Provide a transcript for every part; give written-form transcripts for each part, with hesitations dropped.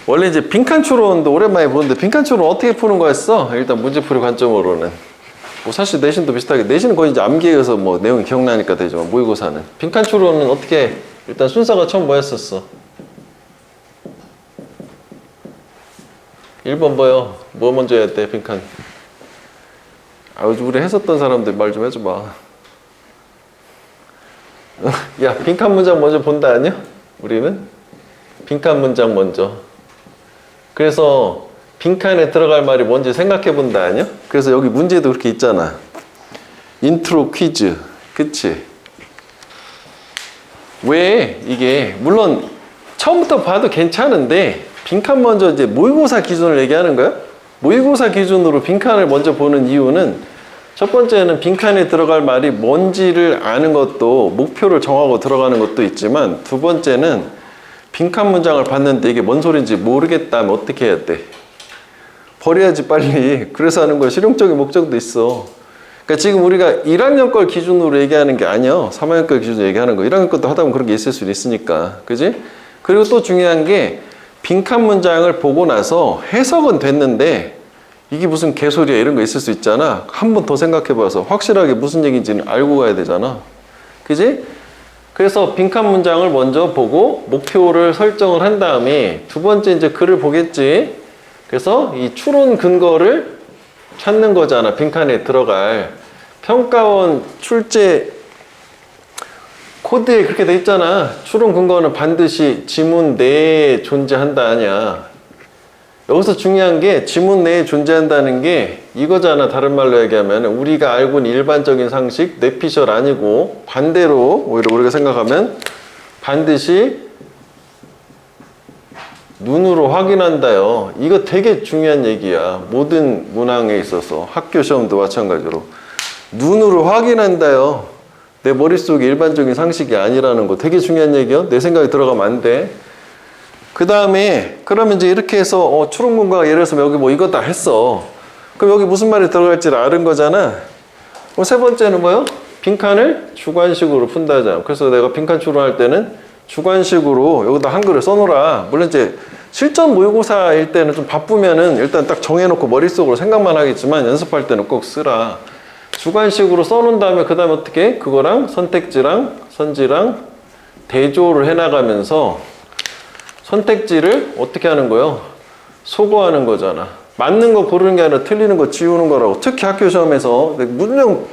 원래 이제 빈칸 추론도 오랜만에 보는데 빈칸 추론 어떻게 푸는 거였어? 일단 문제풀이 관점으로는 뭐 사실 내신도 비슷하게 내신은 거의 이제 암기해서 뭐 내용이 기억나니까 되지만 모의고사는 빈칸 추론은 어떻게 일단 순서가 처음 뭐였었어? 1번 뭐요? 뭐 먼저 해야 돼 빈칸? 아 우리 했었던 사람들 말 좀 해줘봐. 야 빈칸 문장 먼저 본다 아니야? 우리는 빈칸 문장 먼저. 그래서 빈칸에 들어갈 말이 뭔지 생각해 본다 아니야? 그래서 여기 문제도 그렇게 있잖아. 인트로 퀴즈. 그치? 왜 이게 물론 처음부터 봐도 괜찮은데 빈칸 먼저 이제 모의고사 기준을 얘기하는 거야? 모의고사 기준으로 빈칸을 먼저 보는 이유는 첫 번째는 빈칸에 들어갈 말이 뭔지를 아는 것도 목표를 정하고 들어가는 것도 있지만 두 번째는 빈칸 문장을 봤는데 이게 뭔 소린지 모르겠다면 어떻게 해야 돼? 버려야지 빨리. 그래서 하는 거야. 실용적인 목적도 있어. 그러니까 지금 우리가 1학년 걸 기준으로 얘기하는 게 아니야. 3학년 걸 기준으로 얘기하는 거. 1학년 것도 하다 보면 그런 게 있을 수 있으니까. 그지? 그리고 또 중요한 게 빈칸 문장을 보고 나서 해석은 됐는데 이게 무슨 개소리야 이런 거 있을 수 있잖아. 한 번 더 생각해 봐서 확실하게 무슨 얘기인지는 알고 가야 되잖아. 그지? 그래서 빈칸 문장을 먼저 보고 목표를 설정을 한 다음에 두 번째 이제 글을 보겠지. 그래서 이 추론 근거를 찾는 거잖아. 빈칸에 들어갈. 평가원 출제 코드에 그렇게 돼 있잖아. 추론 근거는 반드시 지문 내에 존재한다 아니야. 여기서 중요한 게 지문 내에 존재한다는 게 이거잖아. 다른 말로 얘기하면 우리가 알고 있는 일반적인 상식 뇌피셜 아니고 반대로 오히려 우리가 생각하면 반드시 눈으로 확인한다요. 이거 되게 중요한 얘기야. 모든 문항에 있어서 학교 시험도 마찬가지로 눈으로 확인한다요. 내 머릿속에 일반적인 상식이 아니라는 거 되게 중요한 얘기야. 내 생각이 들어가면 안 돼. 그 다음에 그러면 이제 이렇게 해서 추론 근거가 예를 들어서 여기 뭐 이거 다 했어. 그럼 여기 무슨 말이 들어갈지를 아는 거잖아. 그럼 세 번째는 뭐요? 빈칸을 주관식으로 푼다잖아. 그래서 내가 빈칸 추론할 때는 주관식으로 여기다 한글을 써놓으라. 물론 이제 실전 모의고사일 때는 좀 바쁘면은 일단 딱 정해놓고 머릿속으로 생각만 하겠지만 연습할 때는 꼭 쓰라. 주관식으로 써놓은 다음에 그 다음에 어떻게 그거랑 선택지랑 선지랑 대조를 해나가면서 선택지를 어떻게 하는 거예요? 소거하는 거잖아. 맞는 거 고르는 게 아니라 틀리는 거 지우는 거라고. 특히 학교 시험에서 물론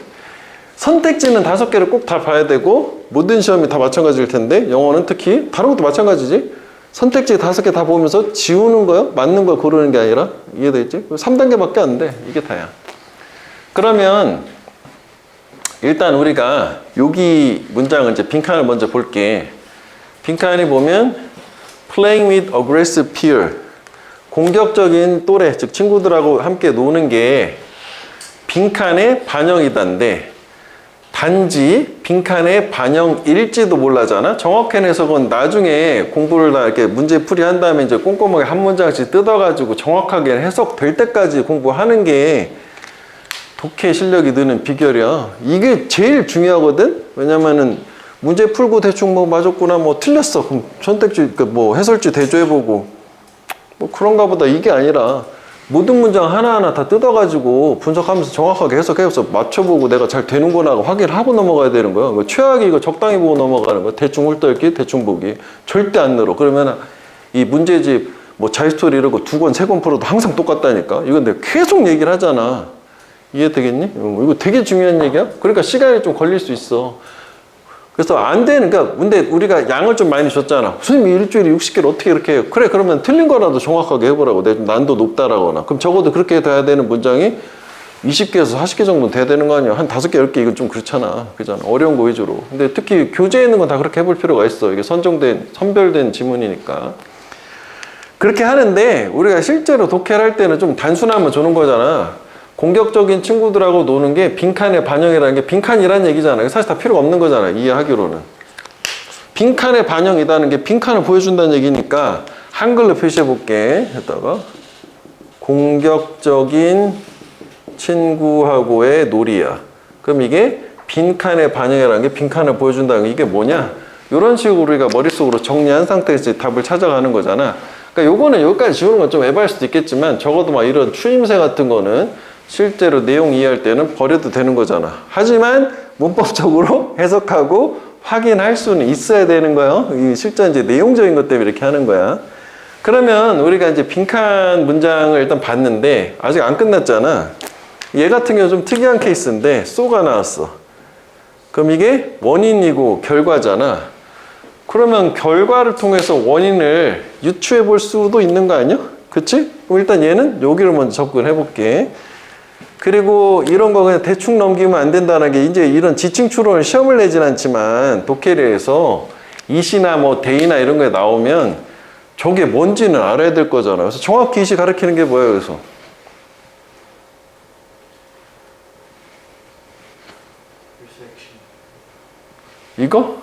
선택지는 5개를 꼭 다 봐야 되고 모든 시험이 다 마찬가지일 텐데 영어는 특히 다른 것도 마찬가지지. 선택지 5개 다 보면서 지우는 거요? 맞는 거 고르는 게 아니라. 이해되겠지? 3단계밖에 안 돼. 이게 다야. 그러면 일단 우리가 여기 문장을 이제 빈칸을 먼저 볼게. 빈칸이 보면 Playing with aggressive peer. 공격적인 또래, 즉 친구들하고 함께 노는 게 빈칸의 반영이다인데 단지 빈칸의 반영일지도 몰라잖아. 정확한 해석은 나중에 공부를 다 이렇게 문제풀이 한 다음에 이제 꼼꼼하게 한 문장씩 뜯어가지고 정확하게 해석될 때까지 공부하는 게 독해 실력이 느는 비결이야. 이게 제일 중요하거든. 왜냐면은 문제 풀고 대충 뭐 맞았구나 뭐 틀렸어. 그럼 선택지 뭐 해설지 대조해보고 뭐 그런가 보다 이게 아니라 모든 문장 하나하나 다 뜯어가지고 분석하면서 정확하게 해석해서 맞춰보고 내가 잘 되는구나 확인을 하고 넘어가야 되는 거야. 최악이 이거 적당히 보고 넘어가는 거야. 대충 훑어읽기 대충 보기 절대 안 늘어. 그러면 이 문제집 뭐 자유스토리 이런 거 2권 3권 풀어도 항상 똑같다니까. 이건 내가 계속 얘기를 하잖아. 이해되겠니? 이거 되게 중요한 얘기야. 그러니까 시간이 좀 걸릴 수 있어. 그래서 안 되는, 그러니까 근데 우리가 양을 좀 많이 줬잖아. 선생님이 일주일에 60개를 어떻게 이렇게 해요? 그래, 그러면 틀린 거라도 정확하게 해보라고. 내 난도 높다라거나. 그럼 적어도 그렇게 돼야 되는 문장이 20개에서 40개 정도 돼야 되는 거 아니야? 한 5개, 10개 이건 좀 그렇잖아. 그잖아. 어려운 거 위주로. 근데 특히 교재에 있는 건 다 그렇게 해볼 필요가 있어. 이게 선별된 지문이니까. 그렇게 하는데 우리가 실제로 독해를 할 때는 좀 단순하면 주는 거잖아. 공격적인 친구들하고 노는 게 빈칸의 반영이라는 게 빈칸이라는 얘기잖아요. 사실 다 필요가 없는 거잖아. 이해하기로는. 빈칸의 반영이라는 게 빈칸을 보여준다는 얘기니까 한글로 표시해 볼게. 했다가 공격적인 친구하고의 놀이야. 그럼 이게 빈칸의 반영이라는 게 빈칸을 보여준다는 게 이게 뭐냐? 이런 식으로 우리가 머릿속으로 정리한 상태에서 답을 찾아가는 거잖아. 그러니까 요거는 여기까지 지우는 건 좀 에바일 수도 있겠지만 적어도 막 이런 추임새 같은 거는 실제로 내용 이해할 때는 버려도 되는 거잖아. 하지만 문법적으로 해석하고 확인할 수는 있어야 되는 거예요. 이 실제 이제 내용적인 것 때문에 이렇게 하는 거야. 그러면 우리가 이제 빈칸 문장을 일단 봤는데 아직 안 끝났잖아. 얘 같은 경우 좀 특이한 케이스인데 so가 나왔어. 그럼 이게 원인이고 결과잖아. 그러면 결과를 통해서 원인을 유추해 볼 수도 있는 거 아니야? 그치? 그럼 일단 얘는 여기를 먼저 접근해 볼게. 그리고 이런 거 그냥 대충 넘기면 안 된다는 게 이제 이런 지층 추론을 시험을 내진 않지만 독해리에서 이시나 뭐 대이나 이런 거에 나오면 저게 뭔지는 알아야 될 거잖아. 그래서 정확히 이시 가리키는 게 뭐예요, 그래서? 이거?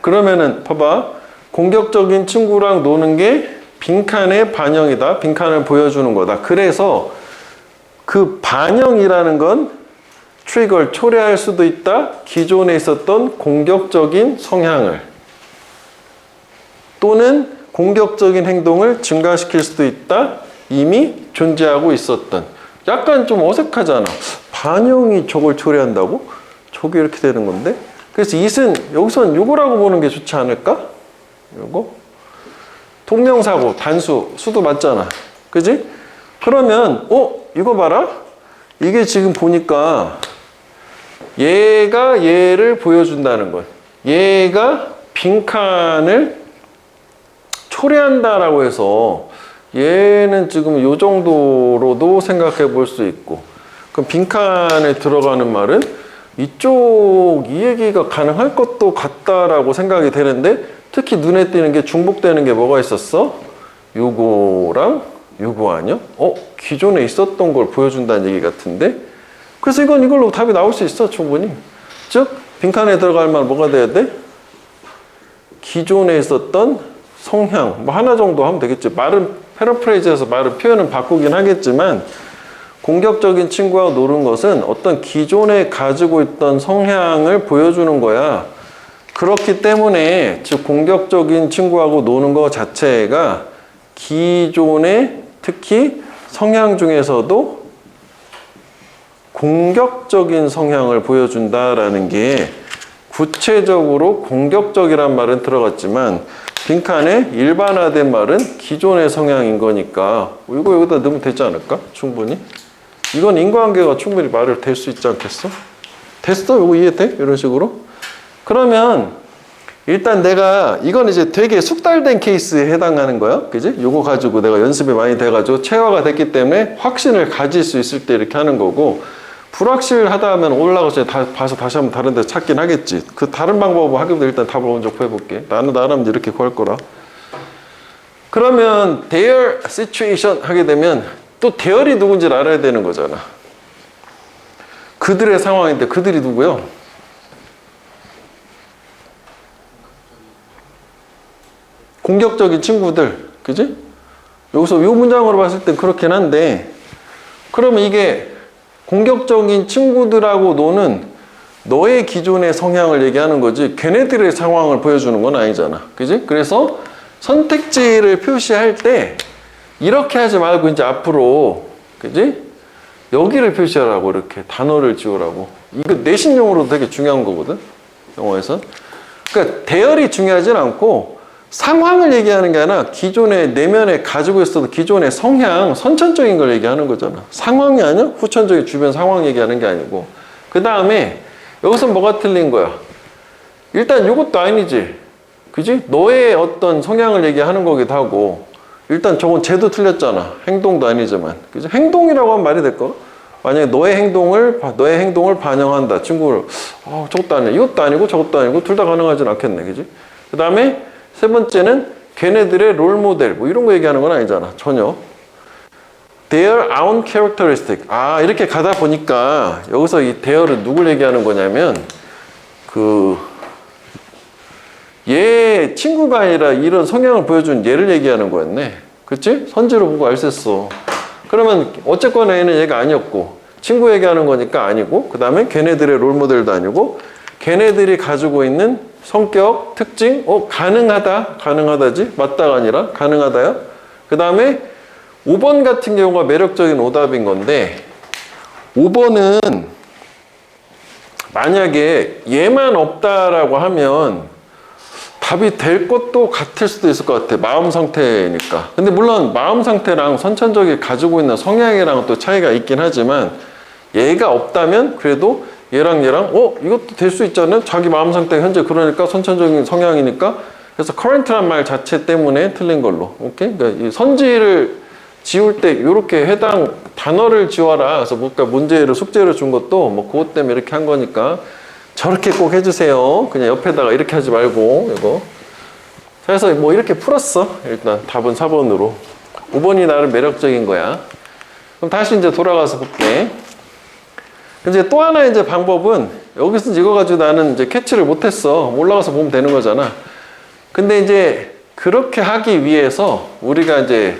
그러면은 봐봐. 공격적인 친구랑 노는 게 빈칸의 반영이다. 빈칸을 보여주는 거다. 그래서 그 반영이라는 건 트리거를 초래할 수도 있다. 기존에 있었던 공격적인 성향을 또는 공격적인 행동을 증가시킬 수도 있다. 이미 존재하고 있었던. 약간 좀 어색하잖아. 반영이 저걸 초래한다고? 저게 이렇게 되는 건데? 그래서 it은 여기선 요거라고 보는 게 좋지 않을까? 요거? 통명사고, 단수, 수도 맞잖아. 그지? 그러면, 이거 봐라. 이게 지금 보니까 얘가 얘를 보여준다는 것. 얘가 빈칸을 초래한다라고 해서 얘는 지금 요 정도로도 생각해 볼 수 있고, 그럼 빈칸에 들어가는 말은 이쪽 이 얘기가 가능할 것도 같다라고 생각이 되는데 특히 눈에 띄는 게 중복되는 게 뭐가 있었어? 요거랑 요거 아니야? 기존에 있었던 걸 보여준다는 얘기 같은데 그래서 이건 이걸로 답이 나올 수 있어 충분히. 즉 빈칸에 들어갈 말 뭐가 돼야 돼? 기존에 있었던 성향 뭐 하나 정도 하면 되겠지. 말은 패러프레이즈에서 말을 표현은 바꾸긴 하겠지만 공격적인 친구와 노는 것은 어떤 기존에 가지고 있던 성향을 보여주는 거야. 그렇기 때문에 즉 공격적인 친구하고 노는 것 자체가 기존의 특히 성향 중에서도 공격적인 성향을 보여준다라는 게 구체적으로 공격적이란 말은 들어갔지만 빈칸에 일반화된 말은 기존의 성향인 거니까 이거 여기다 넣으면 되지 않을까? 충분히. 이건 인과관계가 충분히 말을 될 수 있지 않겠어? 됐어? 이거 이해돼? 이런 식으로? 그러면 일단 내가 이건 이제 되게 숙달된 케이스에 해당하는 거야. 그지? 이거 가지고 내가 연습이 많이 돼가지고 체화가 됐기 때문에 확신을 가질 수 있을 때 이렇게 하는 거고 불확실하다 하면 올라가서 다 봐서 다시 한번 다른 데 찾긴 하겠지. 그 다른 방법을 하기보다 일단 답을 먼저 구해볼게. 나는 나름 이렇게 구할 거라. 그러면 their situation 하게 되면 또 대열이 누군지를 알아야 되는 거잖아. 그들의 상황인데 그들이 누구요? 공격적인 친구들. 그지? 여기서 이 문장으로 봤을 땐 그렇긴 한데 그러면 이게 공격적인 친구들하고 노는 너의 기존의 성향을 얘기하는 거지 걔네들의 상황을 보여주는 건 아니잖아. 그지? 그래서 선택지를 표시할 때 이렇게 하지 말고 이제 앞으로 그지? 여기를 표시하라고 이렇게 단어를 지우라고. 이거 내신용으로도 되게 중요한 거거든. 영어에서. 그러니까 대열이 중요하진 않고 상황을 얘기하는 게 아니라 기존의 내면에 가지고 있어도 기존의 성향, 선천적인 걸 얘기하는 거잖아. 상황이 아니야? 후천적인 주변 상황 얘기하는 게 아니고. 그 다음에 여기서 뭐가 틀린 거야? 일단 이것도 아니지. 그지? 너의 어떤 성향을 얘기하는 거기도 하고 일단 저건 쟤도 틀렸잖아. 행동도 아니지만. 그지? 행동이라고 하면 말이 될까? 만약에 너의 행동을 반영한다. 친구를, 저것도 아니야. 이것도 아니고 저것도 아니고 둘 다 가능하진 않겠네. 그지? 그 다음에 세 번째는 걔네들의 롤 모델. 뭐 이런 거 얘기하는 건 아니잖아. 전혀. Their own characteristic. 이렇게 가다 보니까 여기서 이 their은 누굴 얘기하는 거냐면 얘 친구가 아니라 이런 성향을 보여준 얘를 얘기하는 거였네. 그치? 선지로 보고 알 수 있어. 그러면 어쨌거나 얘는 얘가 아니었고 친구 얘기하는 거니까 아니고 그 다음에 걔네들의 롤모델도 아니고 걔네들이 가지고 있는 성격, 특징, 가능하다지? 맞다가 아니라 가능하다야? 그 다음에 5번 같은 경우가 매력적인 오답인 건데 5번은 만약에 얘만 없다라고 하면 답이 될 것도 같을 수도 있을 것 같아. 마음 상태니까. 근데 물론 마음 상태랑 선천적이 가지고 있는 성향이랑 또 차이가 있긴 하지만 얘가 없다면 그래도 얘랑 이것도 될 수 있잖아요. 자기 마음 상태가 현재 그러니까 선천적인 성향이니까. 그래서 current란 말 자체 때문에 틀린 걸로. 오케이? 그러니까 이 선지를 지울 때 이렇게 해당 단어를 지워라. 그래서 뭔가 문제를 숙제를 준 것도 뭐 그것 때문에 이렇게 한 거니까 저렇게 꼭 해주세요. 그냥 옆에다가 이렇게 하지 말고 이거. 그래서 뭐 이렇게 풀었어. 일단 답은 4번으로. 5번이 나름 매력적인 거야. 그럼 다시 이제 돌아가서 볼게. 이제 또 하나 이제 방법은 여기서 이거 가지고 나는 이제 캐치를 못했어. 올라가서 보면 되는 거잖아. 근데 이제 그렇게 하기 위해서 우리가 이제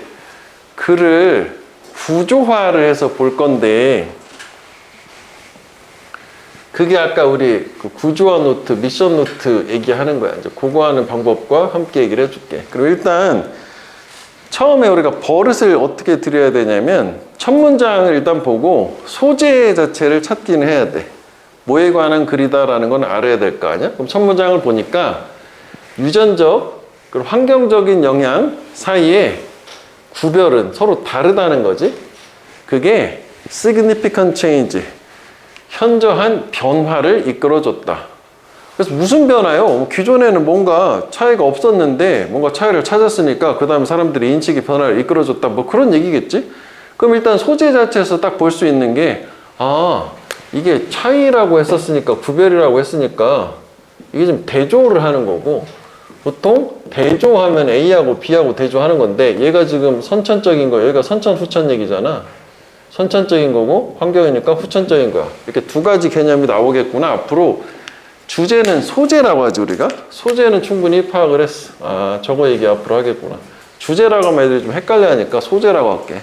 글을 구조화를 해서 볼 건데 그게 아까 우리 그 구조화 노트, 미션 노트 얘기하는 거야. 이제 그거 하는 방법과 함께 얘기를 해줄게. 그리고 일단 처음에 우리가 버릇을 어떻게 들여야 되냐면 첫 문장을 일단 보고 소재 자체를 찾기는 해야 돼. 뭐에 관한 글이다라는 건 알아야 될 거 아니야? 그럼 첫 문장을 보니까 유전적 그리고 환경적인 영향 사이에 구별은 서로 다르다는 거지. 그게 significant change, 현저한 변화를 이끌어줬다. 그래서 무슨 변화요? 기존에는 뭔가 차이가 없었는데 뭔가 차이를 찾았으니까 그 다음에 사람들이 인식의 변화를 이끌어줬다. 뭐 그런 얘기겠지? 그럼 일단 소재 자체에서 딱 볼 수 있는 게 이게 차이라고 했었으니까 구별이라고 했으니까 이게 좀 대조를 하는 거고 보통 대조하면 A하고 B하고 대조하는 건데 얘가 지금 선천적인 거 얘가 선천 후천 얘기잖아. 선천적인 거고 환경이니까 후천적인 거야. 이렇게 두 가지 개념이 나오겠구나. 앞으로 주제는 소재라고 하지 우리가. 소재는 충분히 파악을 했어. 저거 얘기 앞으로 하겠구나. 주제라고 하면 애들이 좀 헷갈려 하니까 소재라고 할게.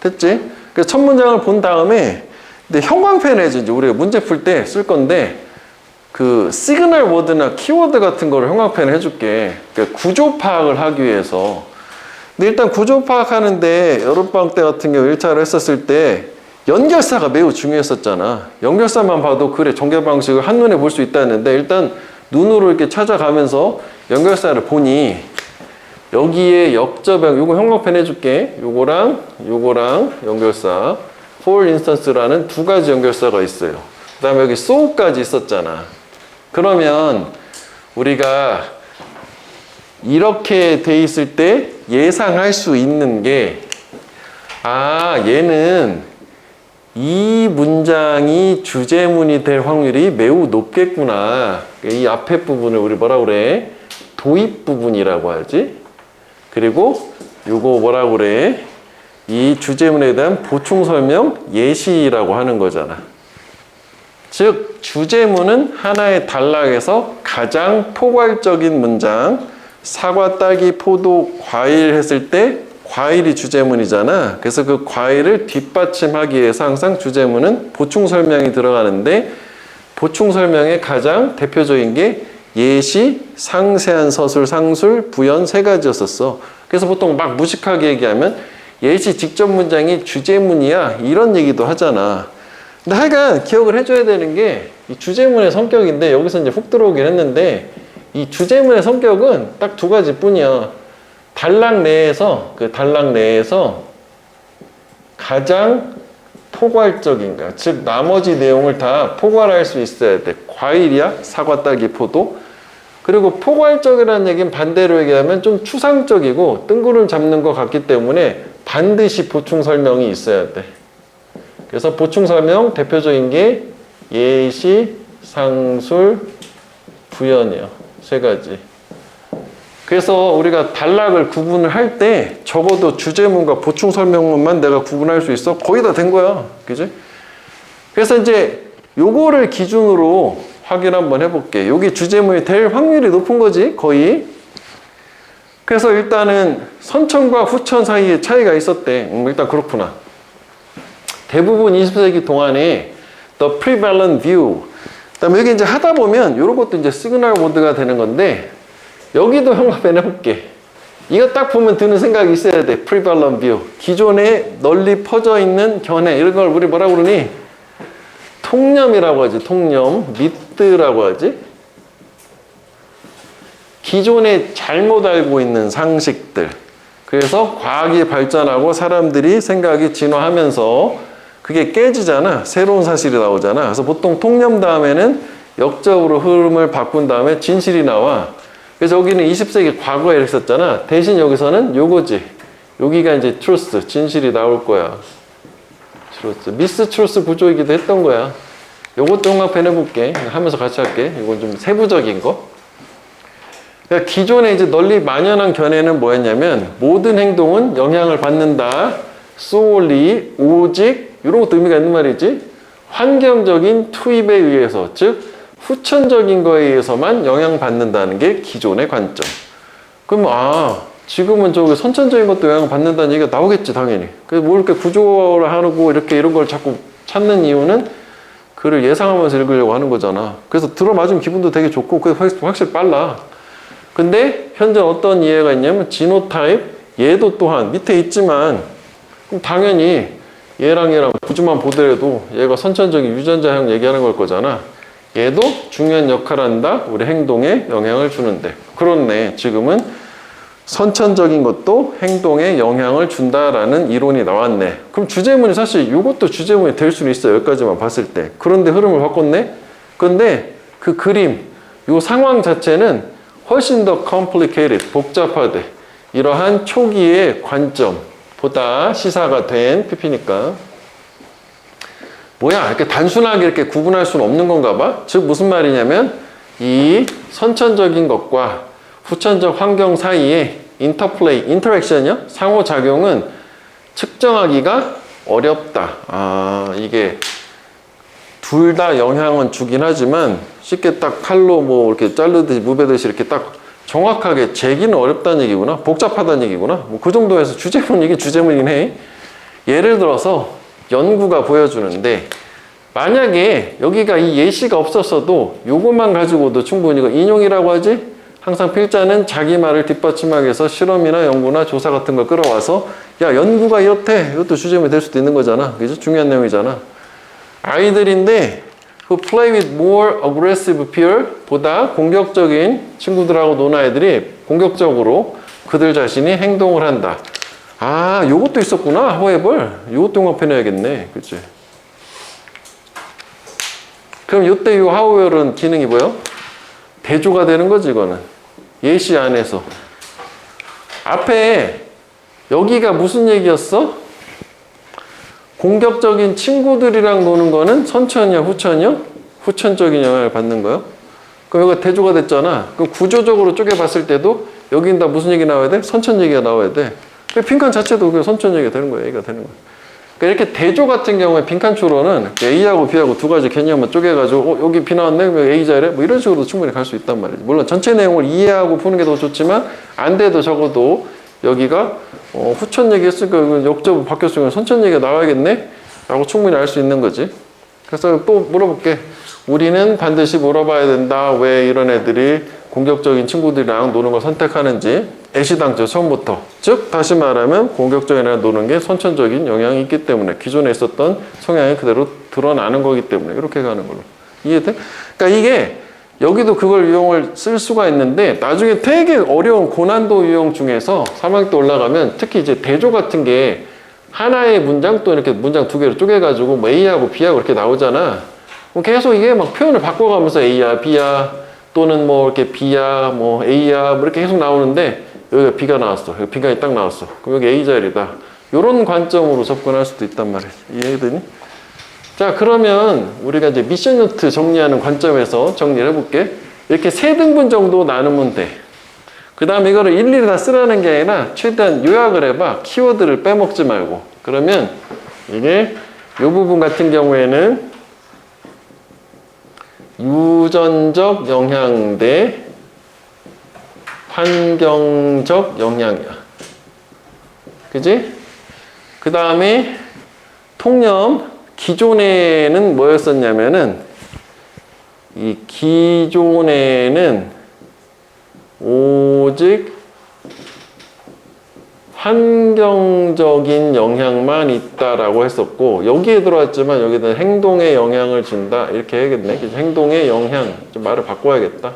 됐지? 그래서 첫 문장을 본 다음에 근데 형광펜에 이제 우리가 문제 풀 때 쓸 건데 그 시그널 워드나 키워드 같은 거를 형광펜에 해줄게. 그러니까 구조 파악을 하기 위해서. 근데 일단 구조 파악하는데 여름방학 때 같은 경우 1차를 했었을 때 연결사가 매우 중요했었잖아. 연결사만 봐도 글의 전개 방식을 한눈에 볼 수 있다 했는데 일단 눈으로 이렇게 찾아가면서 연결사를 보니 여기에 역저변, 요거 형광펜 해줄게. 요거랑 연결사 for instance라는 두 가지 연결사가 있어요. 그 다음에 여기 so까지 있었잖아. 그러면 우리가 이렇게 돼 있을 때 예상할 수 있는 게 얘는 이 문장이 주제문이 될 확률이 매우 높겠구나. 이 앞에 부분을 우리 뭐라 그래? 도입 부분이라고 하지. 그리고 요거 뭐라 그래? 이 주제문에 대한 보충 설명 예시라고 하는 거잖아. 즉 주제문은 하나의 단락에서 가장 포괄적인 문장, 사과, 딸기, 포도, 과일 했을 때 과일이 주제문이잖아. 그래서 그 과일을 뒷받침하기 위해서 항상 주제문은 보충 설명이 들어가는데 보충 설명의 가장 대표적인 게 예시, 상세한 서술, 상술, 부연 세 가지였었어. 그래서 보통 막 무식하게 얘기하면 예시 직접 문장이 주제문이야 이런 얘기도 하잖아. 근데 하여간 기억을 해줘야 되는 게 이 주제문의 성격인데 여기서 이제 훅 들어오긴 했는데 이 주제문의 성격은 딱 두 가지 뿐이야. 단락 내에서 가장 포괄적인 거야. 즉 나머지 내용을 다 포괄할 수 있어야 돼. 과일이야, 사과, 딸기, 포도. 그리고 포괄적이라는 얘기는 반대로 얘기하면 좀 추상적이고 뜬구름 잡는 것 같기 때문에 반드시 보충 설명이 있어야 돼. 그래서 보충 설명 대표적인 게 예시, 상술, 부연이요. 세 가지. 그래서 우리가 단락을 구분을 할 때 적어도 주제문과 보충 설명문만 내가 구분할 수 있어. 거의 다 된 거야. 그지? 그래서 이제 요거를 기준으로 확인 한번 해볼게. 여기 주제문이 될 확률이 높은 거지. 거의. 그래서 일단은 선천과 후천 사이에 차이가 있었대. 일단 그렇구나. 대부분 20세기 동안에 The Prevalent View. 그다음에 여기 이제 하다 보면 이런 것도 이제 시그널 모드가 되는 건데 여기도 형광펜 해볼게. 이거 딱 보면 드는 생각이 있어야 돼. prevalent view. 기존에 널리 퍼져 있는 견해. 이런 걸 우리 뭐라고 그러니? 통념이라고 하지. 통념. 미트라고 하지. 기존에 잘못 알고 있는 상식들. 그래서 과학이 발전하고 사람들이 생각이 진화하면서 그게 깨지잖아. 새로운 사실이 나오잖아. 그래서 보통 통념 다음에는 역적으로 흐름을 바꾼 다음에 진실이 나와. 그래서 여기는 20세기 과거에 이랬었잖아. 대신 여기서는 요거지. 여기가 이제 트루스, 진실이 나올 거야. 트루스, 미스 트루스 구조이기도 했던 거야. 요것도 종합해내볼게. 하면서 같이 할게. 이건 좀 세부적인 거. 그러니까 기존에 이제 널리 만연한 견해는 뭐였냐면 모든 행동은 영향을 받는다. solely, 오직 이런 것도 의미가 있는 말이지. 환경적인 투입에 의해서, 즉 후천적인 거에 의해서만 영향받는다는 게 기존의 관점. 그럼 지금은 저기 선천적인 것도 영향을 받는다는 얘기가 나오겠지 당연히. 그래서 뭐 이렇게 구조를 하고 이렇게 이런 걸 자꾸 찾는 이유는 글을 예상하면서 읽으려고 하는 거잖아. 그래서 들어맞으면 기분도 되게 좋고 그게 확실히 빨라. 근데 현재 어떤 이해가 있냐면 지노타입, 얘도 또한 밑에 있지만 그럼 당연히 얘랑 구조만 보더라도 얘가 선천적인 유전자형 얘기하는 걸 거잖아. 얘도 중요한 역할을 한다. 우리 행동에 영향을 주는데. 그렇네. 지금은 선천적인 것도 행동에 영향을 준다라는 이론이 나왔네. 그럼 주제문이 사실 이것도 주제문이 될 수는 있어요. 여기까지만 봤을 때. 그런데 흐름을 바꿨네. 근데 그 그림, 이 상황 자체는 훨씬 더 complicated, 복잡하대. 이러한 초기의 관점보다 시사가 된 PP니까. 뭐야, 이렇게 단순하게 이렇게 구분할 수는 없는 건가 봐? 즉, 무슨 말이냐면, 이 선천적인 것과 후천적 환경 사이에 인터플레이, 인터랙션이요? 상호작용은 측정하기가 어렵다. 이게 둘 다 영향은 주긴 하지만 쉽게 딱 칼로 뭐 이렇게 자르듯이 무베듯이 이렇게 딱 정확하게 재기는 어렵다는 얘기구나. 복잡하다는 얘기구나. 뭐 그 정도에서 주제문, 이게 주제문이긴 해. 예를 들어서 연구가 보여주는데 만약에 여기가 이 예시가 없었어도 요것만 가지고도 충분히 이거 인용이라고 하지? 항상 필자는 자기 말을 뒷받침하기 위해서 실험이나 연구나 조사 같은 걸 끌어와서 야, 연구가 이렇대. 이것도 주제문이 될 수도 있는 거잖아. 그죠? 중요한 내용이잖아. 아이들인데 who play with more aggressive peer 보다 공격적인 친구들하고 노는 아이들이 공격적으로 그들 자신이 행동을 한다. 요것도 있었구나. however. 요것도 용합해놔야겠네. 그치? 그럼 요때 요 however은 기능이 뭐요? 대조가 되는 거지, 이거는. 예시 안에서. 앞에 여기가 무슨 얘기였어? 공격적인 친구들이랑 노는 거는 선천이야, 후천이요? 후천적인 영향을 받는 거요? 그럼 여기가 대조가 됐잖아. 그럼 구조적으로 쪼개봤을 때도 여긴 다 무슨 얘기 나와야 돼? 선천 얘기가 나와야 돼. 빈칸 자체도 그 선천 얘기가 되는 거야, 얘기가 되는 거야. 그러니까 이렇게 대조 같은 경우에 빈칸 추론은 A하고 B하고 두 가지 개념만 쪼개가지고 여기 B 나왔네? 그럼 A 자래? 뭐 이런 식으로 충분히 갈 수 있단 말이지. 물론 전체 내용을 이해하고 푸는 게 더 좋지만 안 돼도 적어도 여기가 후천 얘기했으니까 역접을 바뀌었으니까 선천 얘기가 나와야겠네? 라고 충분히 알 수 있는 거지. 그래서 또 물어볼게. 우리는 반드시 물어봐야 된다. 왜 이런 애들이 공격적인 친구들이랑 노는 걸 선택하는지 애시당초 처음부터. 즉 다시 말하면 공격적인 애랑 노는 게 선천적인 영향이 있기 때문에 기존에 있었던 성향이 그대로 드러나는 거기 때문에 이렇게 가는 걸로. 이해돼? 그러니까 이게 여기도 그걸 유형을 쓸 수가 있는데 나중에 되게 어려운 고난도 유형 중에서 3학년 때 올라가면 특히 이제 대조 같은 게 하나의 문장 또 이렇게 문장 두 개로 쪼개가지고 뭐 A하고 B하고 이렇게 나오잖아. 계속 이게 막 표현을 바꿔가면서 A야, B야 또는 뭐 이렇게 B야, 뭐 A야 뭐 이렇게 계속 나오는데 여기가 B가 나왔어. 여기 B가 딱 나왔어. 그럼 여기 A 자리다. 이런 관점으로 접근할 수도 있단 말이야. 이해되니? 자, 그러면 우리가 이제 미션 노트 정리하는 관점에서 정리를 해볼게. 이렇게 세 등분 정도 나누면 돼. 그 다음에 이거를 일일이 다 쓰라는 게 아니라 최대한 요약을 해봐. 키워드를 빼먹지 말고. 그러면 이게 이 부분 같은 경우에는 유전적 영향 대 환경적 영향이야. 그지? 그 다음에 통념. 기존에는 뭐였었냐면은 이 기존에는 오직 환경적인 영향만 있다라고 했었고, 여기에 들어왔지만 여기는 행동에 영향을 준다 이렇게 해야겠네. 행동에 영향, 좀 말을 바꿔야겠다.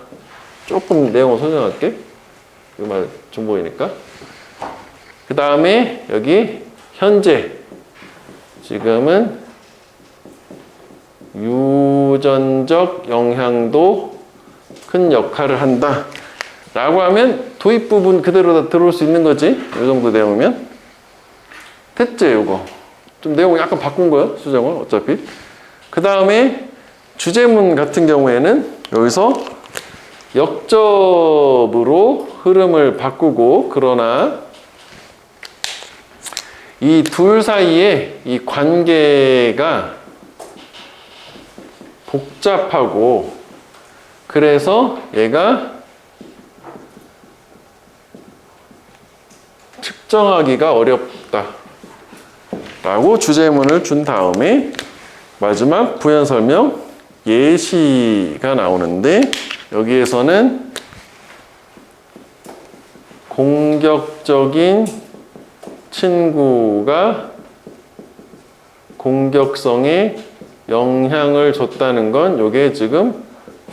조금 내용을 소정할게. 이 말 좀 보이니까. 그 다음에 여기 현재, 지금은 유전적 영향도 큰 역할을 한다 라고 하면 도입 부분 그대로 다 들어올 수 있는 거지. 이 정도 내용이면 됐지. 이거 좀 내용 약간 바꾼 거야, 수정을. 어차피 그 다음에 주제문 같은 경우에는 여기서 역접으로 흐름을 바꾸고, 그러나 이 둘 사이에 이 관계가 복잡하고, 그래서 얘가 측정하기가 어렵다 라고 주제문을 준 다음에 마지막 부연 설명 예시가 나오는데, 여기에서는 공격적인 친구가 공격성에 영향을 줬다는 건 요게 지금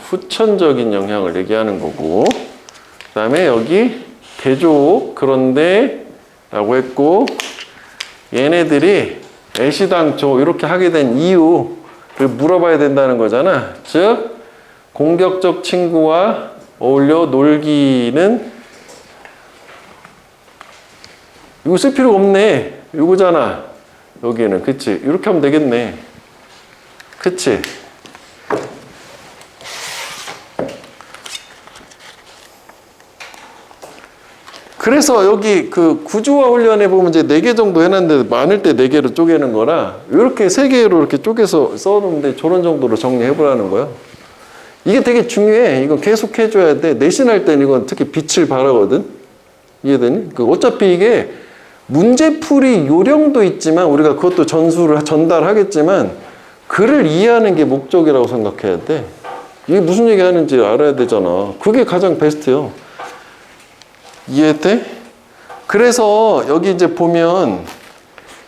후천적인 영향을 얘기하는 거고, 그 다음에 여기 대조 그런데 라고 했고, 얘네들이 애시당초 이렇게 하게 된 이유를 물어봐야 된다는 거잖아. 즉 공격적 친구와 어울려 놀기는 이거 쓸 필요가 없네. 이거잖아. 여기는. 그치? 이렇게 하면 되겠네. 그치? 그래서 여기 그 구조화 훈련해 보면 이제 4개 정도 해놨는데 많을 때 4개로 쪼개는 거라 이렇게 3개로 이렇게 쪼개서 써놓는데 저런 정도로 정리해 보라는 거야. 이게 되게 중요해. 이거 계속 해줘야 돼. 내신할 때는 이건 특히 빛을 발하거든. 이해되니? 어차피 이게 문제풀이 요령도 있지만 우리가 그것도 전달하겠지만 글을 이해하는 게 목적이라고 생각해야 돼. 이게 무슨 얘기 하는지 알아야 되잖아. 그게 가장 베스트요. 이해돼? 그래서 여기 이제 보면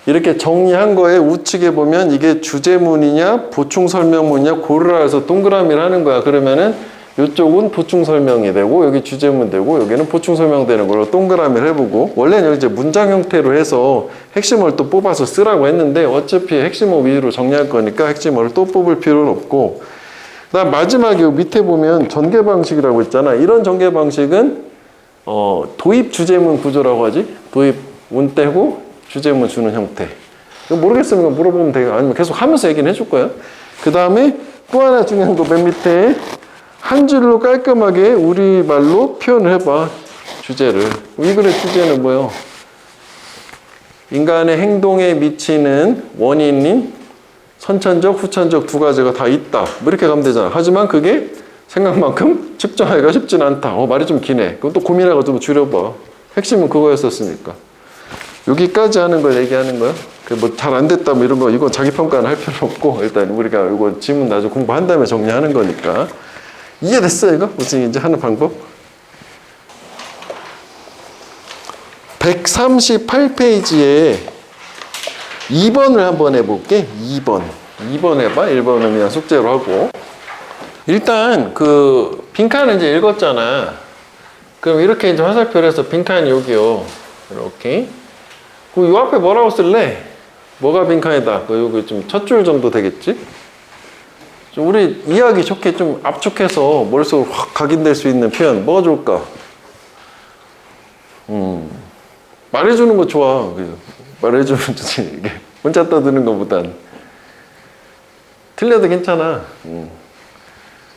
이렇게 정리한 거에 우측에 보면 이게 주제문이냐 보충 설명문이냐 고르라 해서 동그라미를 하는 거야. 그러면은 이쪽은 보충 설명이 되고 여기 주제문 되고 여기는 보충 설명 되는 걸로 동그라미를 해보고, 원래는 여기 이제 문장 형태로 해서 핵심어를 또 뽑아서 쓰라고 했는데 어차피 핵심어 위주로 정리할 거니까 핵심어를 또 뽑을 필요는 없고, 그다음 마지막에 여기 밑에 보면 전개 방식이라고 있잖아. 이런 전개 방식은 도입 주제문 구조라고 하지. 도입 운 떼고 주제문 주는 형태. 모르겠으면 물어보면 되고 아니면 계속 하면서 얘기는 해줄 거야. 그 다음에 또 하나 중요한 거 맨 밑에 한 줄로 깔끔하게 우리말로 표현을 해봐. 주제를. 이 글의 주제는 뭐예요? 인간의 행동에 미치는 원인인 선천적, 후천적 두 가지가 다 있다. 뭐 이렇게 가면 되잖아. 하지만 그게 생각만큼 측정하기가 쉽진 않다. 말이 좀 기네. 그럼 또 고민하고 좀 줄여봐. 핵심은 그거였었으니까. 여기까지 하는 걸 얘기하는 거야. 뭐 잘 안 됐다 뭐 이런 거 이거 자기 평가는 할 필요 없고 일단 우리가 이거 지문 나중에 공부한 다음에 정리하는 거니까. 이해됐어 이거? 무슨 이제 하는 방법? 138페이지에 2번을 한번 해볼게. 2번 해봐. 1번은 그냥 숙제로 하고. 일단 그 빈칸은 이제 읽었잖아. 그럼 이렇게 이제 화살표를 해서 빈칸이 여기요. 이렇게. 그 요 앞에 뭐라고 쓸래? 뭐가 빈칸이다. 여기 좀 첫 줄 정도 되겠지? 좀 우리 이해하기 좋게 좀 압축해서 머릿속으로 확 각인될 수 있는 표현 뭐가 좋을까? 말해주는 거 좋아. 말해주면 좋지. 이게 혼자 떠드는 것보단 틀려도 괜찮아.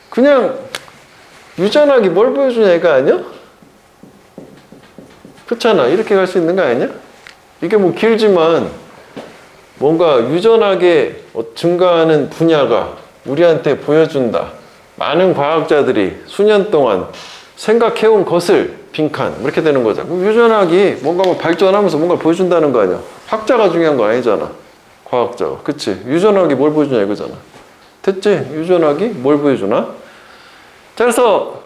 그냥 유전하기 뭘 보여주냐 이거 아니야? 그렇잖아. 이렇게 갈 수 있는 거 아니냐? 이게 뭐 길지만 뭔가 유전하게 증가하는 분야가 우리한테 보여준다. 많은 과학자들이 수년 동안 생각해온 것을 빈칸 이렇게 되는 거죠. 유전학이 뭔가 뭐 발전하면서 뭔가 보여준다는 거 아니야. 학자가 중요한 거 아니잖아. 과학자가. 그치? 유전학이 뭘 보여주냐 이거잖아. 됐지? 유전학이 뭘 보여주나? 자, 그래서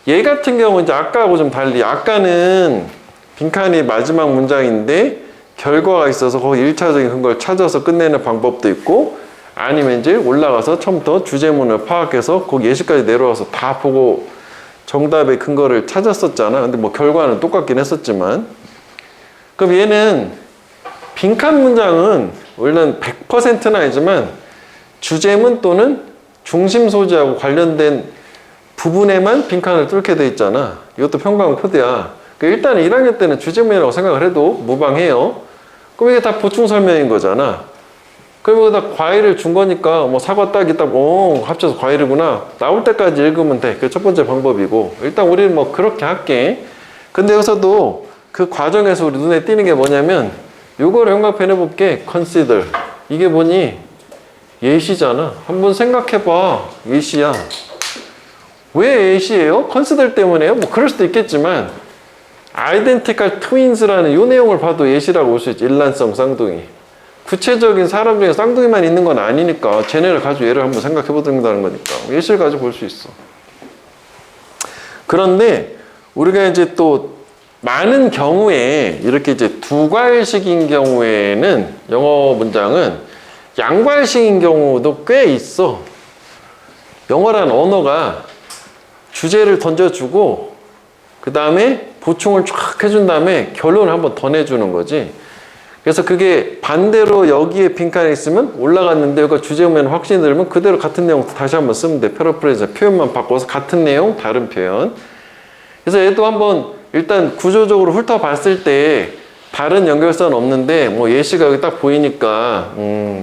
얘 같은 경우는 이제 아까하고 좀 달리, 아까는 빈칸이 마지막 문장인데 결과가 있어서 거기 1차적인 근거를 찾아서 끝내는 방법도 있고, 아니면 이제 올라가서 처음부터 주제문을 파악해서 거기 예시까지 내려와서 다 보고 정답의 근거를 찾았었잖아. 근데 뭐 결과는 똑같긴 했었지만. 그럼 얘는 빈칸 문장은 원래는 100%는 아니지만 주제문 또는 중심 소재하고 관련된 부분에만 빈칸을 뚫게 돼 있잖아. 이것도 평가원 코드야. 일단 1학년 때는 주제문이라고 생각을 해도 무방해요. 그럼 이게 다 보충 설명인 거잖아. 그럼 여기다 과일을 준 거니까 뭐 사과 딸기 딱 합쳐서 과일이구나. 나올 때까지 읽으면 돼. 그게 첫 번째 방법이고. 일단 우리는 뭐 그렇게 할게. 근데 여기서도 그 과정에서 우리 눈에 띄는 게 뭐냐면 요거를 형광펜 해볼게. consider. 이게 뭐니? 예시잖아. 한번 생각해봐. 예시야. 왜 예시예요? consider 때문에요? 뭐 그럴 수도 있겠지만 identical twins라는 요 내용을 봐도 예시라고 볼 수 있지. 일란성 쌍둥이. 구체적인 사람 중에 쌍둥이만 있는 건 아니니까 쟤네를 가지고 예를 한번 생각해 보든다는 거니까 예시를 가지고 볼 수 있어. 그런데 우리가 이제 또 많은 경우에 이렇게 이제 두 과일식인 경우에는 영어 문장은 양과일식인 경우도 꽤 있어. 영어란 언어가 주제를 던져주고 그 다음에 보충을 쫙 해준 다음에 결론을 한번 더 내주는 거지. 그래서 그게 반대로 여기에 빈칸이 있으면 올라갔는데 여기가 주제문에 확신이 들면 그대로 같은 내용 다시 한번 쓰면 돼. 패러프레이즈 표현만 바꿔서 같은 내용 다른 표현. 그래서 얘도 한번 일단 구조적으로 훑어봤을 때 다른 연결선 없는데 뭐 예시가 여기 딱 보이니까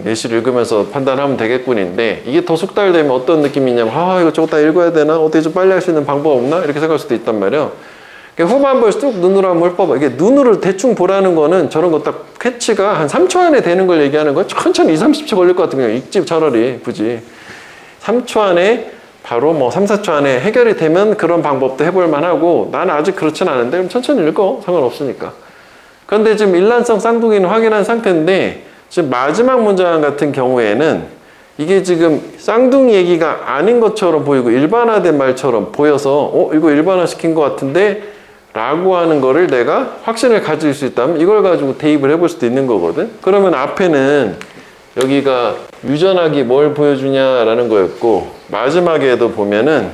예시를 읽으면서 판단하면 되겠군인데, 이게 더 숙달되면 어떤 느낌이냐면 이거 저거 다 읽어야 되나? 어떻게 좀 빨리 할 수 있는 방법 없나? 이렇게 생각할 수도 있단 말이야. 후반부에 쭉 눈으로 한번 훑어봐. 이게 눈으로 대충 보라는 거는 저런 거 딱 캐치가 한 3초 안에 되는 걸 얘기하는 거야. 천천히 20-30초 걸릴 것 같으면 읽지 차라리 굳이. 3초 안에 바로 뭐 3-4초 안에 해결이 되면 그런 방법도 해볼 만하고, 나는 아직 그렇진 않은데 그럼 천천히 읽어. 상관없으니까. 그런데 지금 일란성 쌍둥이는 확인한 상태인데 지금 마지막 문장 같은 경우에는 이게 지금 쌍둥이 얘기가 아닌 것처럼 보이고 일반화된 말처럼 보여서 이거 일반화시킨 것 같은데 라고 하는 거를 내가 확신을 가질 수 있다면 이걸 가지고 대입을 해볼 수도 있는 거거든. 그러면 앞에는 여기가 유전학이 뭘 보여주냐라는 거였고, 마지막에도 보면은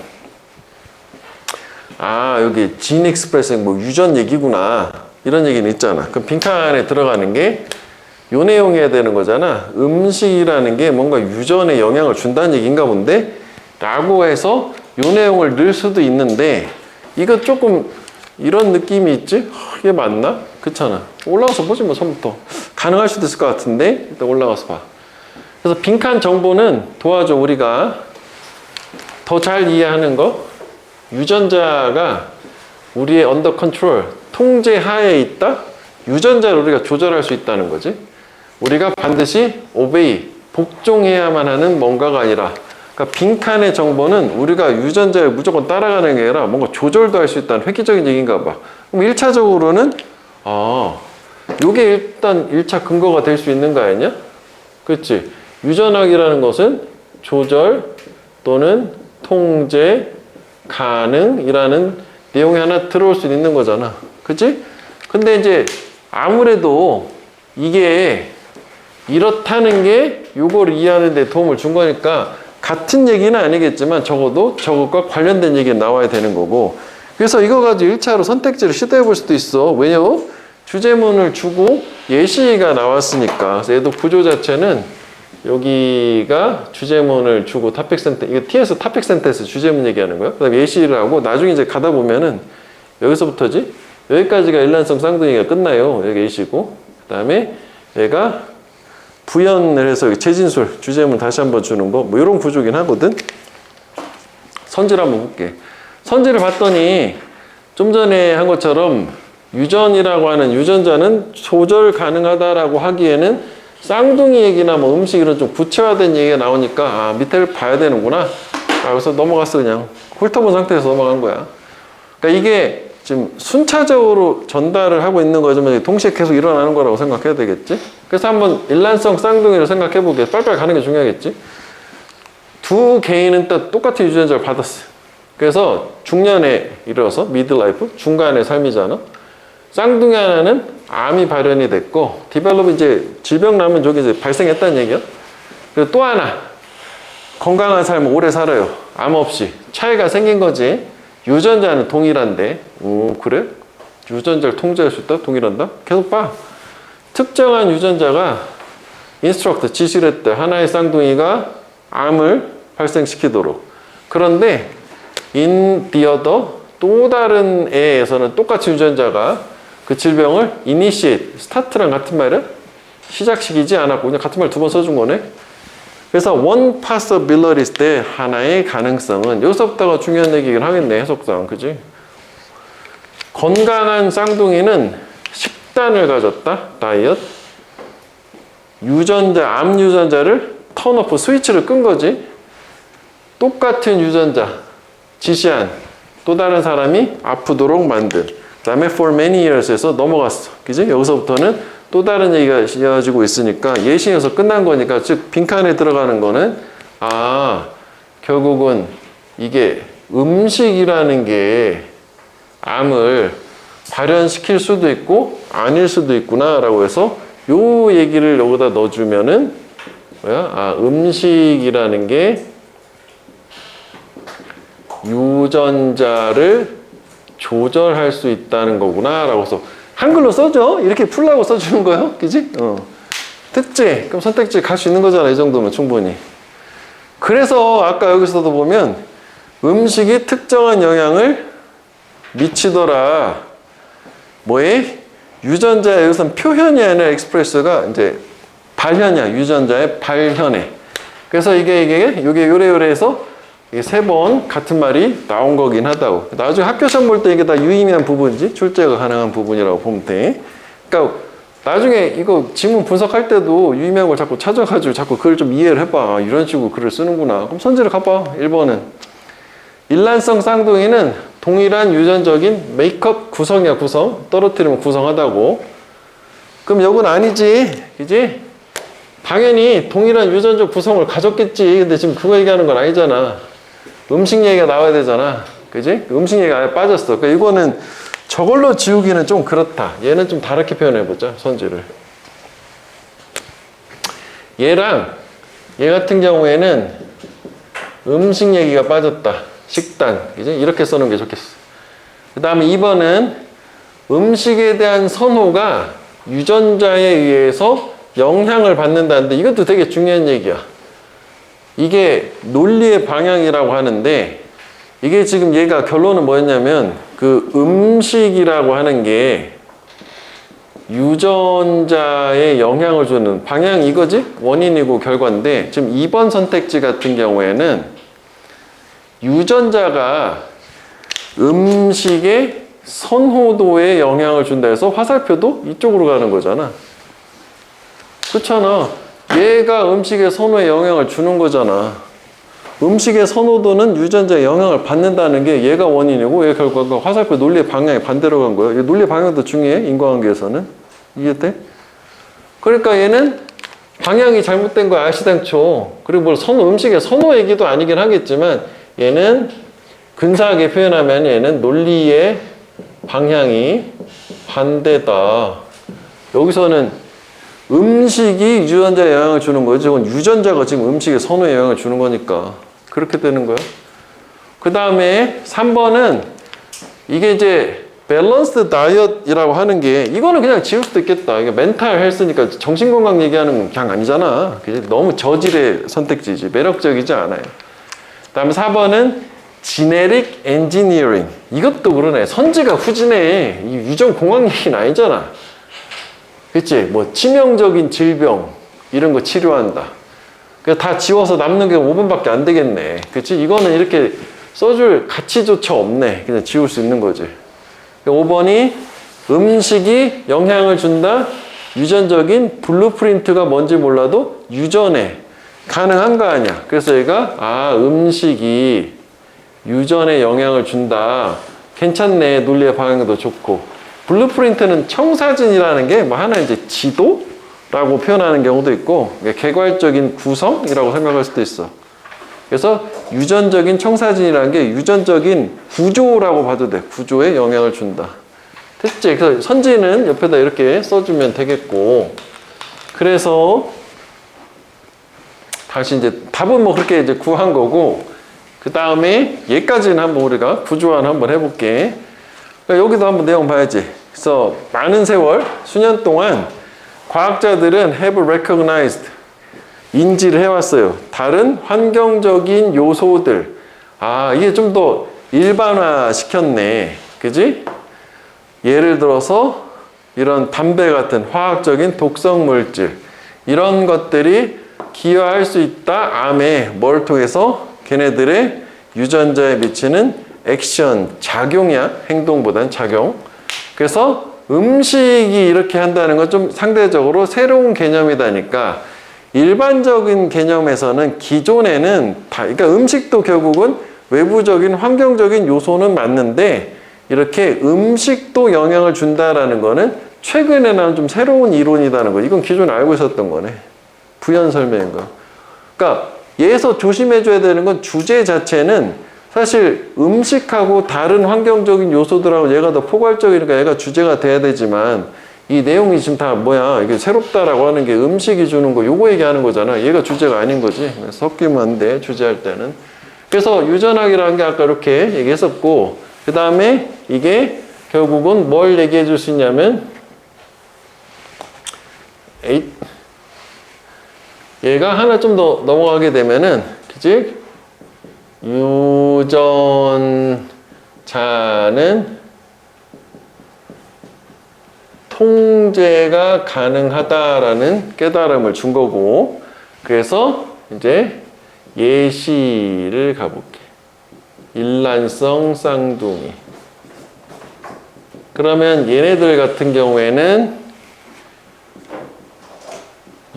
여기 진 익스프레싱 뭐 유전 얘기구나 이런 얘기는 있잖아. 그럼 빈칸에 들어가는 게 요 내용이어야 되는 거잖아. 음식이라는 게 뭔가 유전에 영향을 준다는 얘기인가 본데 라고 해서 요 내용을 넣을 수도 있는데, 이거 조금 이런 느낌이 있지? 이게 맞나? 그렇잖아. 올라가서 보지 뭐 처음부터. 가능할 수도 있을 것 같은데 일단 올라가서 봐. 그래서 빈칸 정보는 도와줘. 우리가 더 잘 이해하는 거. 유전자가 우리의 언더 컨트롤, 통제 하에 있다? 유전자를 우리가 조절할 수 있다는 거지. 우리가 반드시 obey, 복종해야만 하는 뭔가가 아니라, 그러니까 빈칸의 정보는 우리가 유전자를 무조건 따라가는 게 아니라 뭔가 조절도 할 수 있다는 획기적인 얘기인가 봐. 그럼 1차적으로는 요게 일단 1차 근거가 될 수 있는 거 아니냐? 그렇지? 유전학이라는 것은 조절 또는 통제 가능이라는 내용이 하나 들어올 수 있는 거잖아. 그치? 근데 이제 아무래도 이게 이렇다는 게 요걸 이해하는 데 도움을 준 거니까 같은 얘기는 아니겠지만 적어도 저것과 관련된 얘기가 나와야 되는 거고, 그래서 이거 가지고 1차로 선택지를 시도해 볼 수도 있어. 왜냐면 주제문을 주고 예시가 나왔으니까. 그래서 얘도 구조 자체는 여기가 주제문을 주고 토픽 센텐스, 이거 T에서 토픽 센텐스 주제문 얘기하는 거야. 그 다음에 예시를 하고 나중에 이제 가다 보면은 여기서부터지 여기까지가 일란성 쌍둥이가 끝나요. 여기 예시고, 그 다음에 얘가 부연을 해서 최진술 주제문 다시 한번 주는 거, 뭐 이런 구조긴 하거든. 선지를 한번 볼게. 선지를 봤더니 좀 전에 한 것처럼 유전이라고 하는 유전자는 조절 가능하다라고 하기에는 쌍둥이 얘기나 뭐 음식 이런 좀 구체화된 얘기가 나오니까 밑에를 봐야 되는구나. 그래서 넘어갔어. 그냥 훑어본 상태에서 넘어간 거야. 그러니까 이게 지금 순차적으로 전달을 하고 있는 거지만 동시에 계속 일어나는 거라고 생각해야 되겠지. 그래서 한번 일란성 쌍둥이를 생각해 보게. 빨리빨리 가는 게 중요하겠지. 두 개인은 또 똑같은 유전자를 받았어. 그래서 중년에 이르러서 미들라이프, 중간의 삶이잖아. 쌍둥이 하나는 암이 발현이 됐고, 디벨롭 이제 질병 나면 저기 이제 발생했다는 얘기야. 그리고 또 하나, 건강한 삶을 오래 살아요. 암 없이. 차이가 생긴 거지. 유전자는 동일한데, 오, 그래? 유전자를 통제할 수 있다? 동일한다? 계속 봐. 특정한 유전자가 인스트럭트, 지시를 했대. 하나의 쌍둥이가 암을 발생시키도록. 그런데 in the other, 또 다른 애에서는 똑같이 유전자가 그 질병을 initiate, 스타트랑 같은 말이야? 시작시키지 않았고 그냥 같은 말 두 번 써준 거네. 그래서 one possibilities 때 하나의 가능성은, 여기서부터가 중요한 얘기긴 하겠네, 해석상. 그지? 건강한 쌍둥이는 식단을 가졌다, 다이어트. 유전자, 암 유전자를 턴오프, 스위치를 끈 거지. 똑같은 유전자, 지시한 또 다른 사람이 아프도록 만든. 그 다음에 for many years에서 넘어갔어. 그지? 여기서부터는 또 다른 얘기가 이어지고 있으니까 예시에서 끝난 거니까, 즉 빈칸에 들어가는 거는, 아, 결국은 이게 음식이라는 게 암을 발현시킬 수도 있고 아닐 수도 있구나 라고 해서 요 얘기를 여기다 넣어주면은 뭐야? 아, 음식이라는 게 유전자를 조절할 수 있다는 거구나 라고 해서 한글로 써줘. 이렇게 풀라고 써주는 거예요. 그지? 특징. 그럼 선택지 갈 수 있는 거잖아. 이 정도면 충분히. 그래서 아까 여기서도 보면 음식이 특정한 영향을 미치더라. 뭐에? 유전자의, 여기서는 표현이 아니라 익스프레스가 이제 발현이야. 유전자의 발현에. 그래서 이게 요래요래해서 세 번 같은 말이 나온 거긴 하다고. 나중에 학교 시험 볼 때 이게 다 유의미한 부분이지, 출제가 가능한 부분이라고 보면 돼. 그러니까 나중에 이거 지문 분석할 때도 유의미한 걸 자꾸 찾아가지고 자꾸 글을 좀 이해를 해봐. 이런 식으로 글을 쓰는구나. 그럼 선지를 가봐. 1번은 일란성 쌍둥이는 동일한 유전적인 메이크업 구성이야. 구성. 떨어뜨리면 구성하다고. 그럼 이건 아니지. 그지? 당연히 동일한 유전적 구성을 가졌겠지. 근데 지금 그거 얘기하는 건 아니잖아. 음식 얘기가 나와야 되잖아. 그지? 음식 얘기가 아예 빠졌어. 그러니까 이거는 저걸로 지우기는 좀 그렇다. 얘는 좀 다르게 표현해보자. 선지를. 얘랑 얘 같은 경우에는 음식 얘기가 빠졌다. 식단. 그지? 이렇게 써놓은 게 좋겠어. 그 다음에 2번은 음식에 대한 선호가 유전자에 의해서 영향을 받는다는데, 이것도 되게 중요한 얘기야. 이게 논리의 방향이라고 하는데, 이게 지금 얘가 결론은 뭐였냐면, 그 음식이라고 하는 게 유전자에 영향을 주는 방향, 이거지? 원인이고 결과인데, 지금 2번 선택지 같은 경우에는 유전자가 음식의 선호도에 영향을 준다 해서 화살표도 이쪽으로 가는 거잖아. 그렇잖아. 얘가 음식의 선호에 영향을 주는 거잖아. 음식의 선호도는 유전자에 영향을 받는다는 게 얘가 원인이고, 얘 결과가 화살표 논리의 방향이 반대로 간 거야. 논리의 방향도 중요해. 인과관계에서는. 이해돼? 그러니까 얘는 방향이 잘못된 거야. 아시당초. 그리고 뭐 음식의 선호 얘기도 아니긴 하겠지만, 얘는 근사하게 표현하면 얘는 논리의 방향이 반대다. 여기서는 음식이 유전자에 영향을 주는 거지. 이건 유전자가 지금 음식의 선호에 영향을 주는 거니까 그렇게 되는 거야. 그 다음에 3번은 이게 이제 밸런스드 다이어트이라고 하는 게, 이거는 그냥 지울 수도 있겠다. 이게 멘탈 헬스니까 정신건강 얘기하는 건 그냥 아니잖아. 너무 저질의 선택지지. 매력적이지 않아요. 그 다음에 4번은 지네릭 엔지니어링. 이것도 그러네. 선지가 후지네. 이 유전공학 얘기는 아니잖아. 그치? 뭐 치명적인 질병 이런 거 치료한다. 그냥 다 지워서 남는 게 5번밖에 안 되겠네. 그치? 이거는 이렇게 써줄 가치조차 없네. 그냥 지울 수 있는 거지. 5번이 음식이 영향을 준다. 유전적인 블루프린트가 뭔지 몰라도 유전에 가능한 거 아니야. 그래서 얘가 음식이 유전에 영향을 준다. 괜찮네. 논리의 방향도 좋고. 블루프린트는 청사진이라는 게 뭐 하나 이제 지도라고 표현하는 경우도 있고, 개괄적인 구성이라고 생각할 수도 있어. 그래서 유전적인 청사진이라는 게 유전적인 구조라고 봐도 돼. 구조에 영향을 준다. 됐지? 그래서 선지는 옆에다 이렇게 써주면 되겠고, 그래서 다시 이제 답은 뭐 그렇게 이제 구한 거고, 그 다음에 얘까지는 한번 우리가 구조환 한번 해볼게. 그러니까 여기도 한번 내용 봐야지. 그래서 많은 세월, 수년 동안 과학자들은 have recognized, 인지를 해왔어요. 다른 환경적인 요소들. 아, 이게 좀 더 일반화 시켰네. 그지? 예를 들어서 이런 담배 같은 화학적인 독성 물질, 이런 것들이 기여할 수 있다. 암에 뭘 통해서? 걔네들의 유전자에 미치는 액션, 작용이야. 행동보단 작용. 그래서 음식이 이렇게 한다는 건 좀 상대적으로 새로운 개념이다니까, 일반적인 개념에서는 기존에는 그러니까 음식도 결국은 외부적인 환경적인 요소는 맞는데, 이렇게 음식도 영향을 준다라는 거는 최근에 나온 좀 새로운 이론이라는 거. 이건 기존에 알고 있었던 거네. 부연 설명인 거. 그러니까 얘에서 조심해줘야 되는 건 주제 자체는 사실 음식하고 다른 환경적인 요소들하고 얘가 더 포괄적이니까 얘가 주제가 돼야 되지만, 이 내용이 지금 다 뭐야, 이게 새롭다라고 하는 게 음식이 주는 거, 요거 얘기하는 거잖아. 얘가 주제가 아닌 거지. 섞이면 안 돼, 주제할 때는. 그래서 유전학이라는 게 아까 이렇게 얘기했었고, 그 다음에 이게 결국은 뭘 얘기해 줄 수 있냐면, 얘가 하나 좀 더 넘어가게 되면은, 그치? 유전자는 통제가 가능하다라는 깨달음을 준 거고, 그래서 이제 예시를 가볼게. 일란성 쌍둥이. 그러면 얘네들 같은 경우에는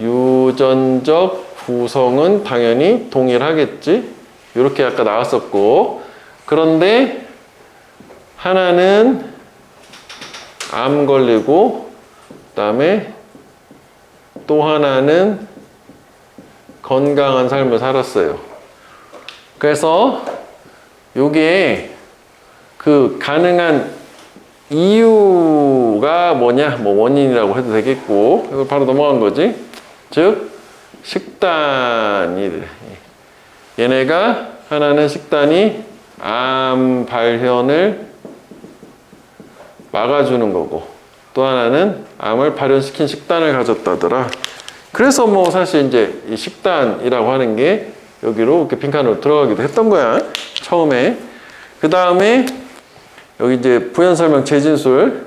유전적 구성은 당연히 동일하겠지. 이렇게 아까 나왔었고, 그런데 하나는 암 걸리고, 그 다음에 또 하나는 건강한 삶을 살았어요. 그래서 요게 그 가능한 이유가 뭐냐, 뭐 원인이라고 해도 되겠고, 이걸 바로 넘어간 거지. 즉 식단이, 얘네가 하나는 식단이 암 발현을 막아주는 거고, 또 하나는 암을 발현시킨 식단을 가졌다더라. 그래서 뭐 사실 이제 이 식단이라고 하는 게 여기로 이렇게 빈칸으로 들어가기도 했던 거야, 처음에. 그 다음에 여기 이제 부연 설명 재진술,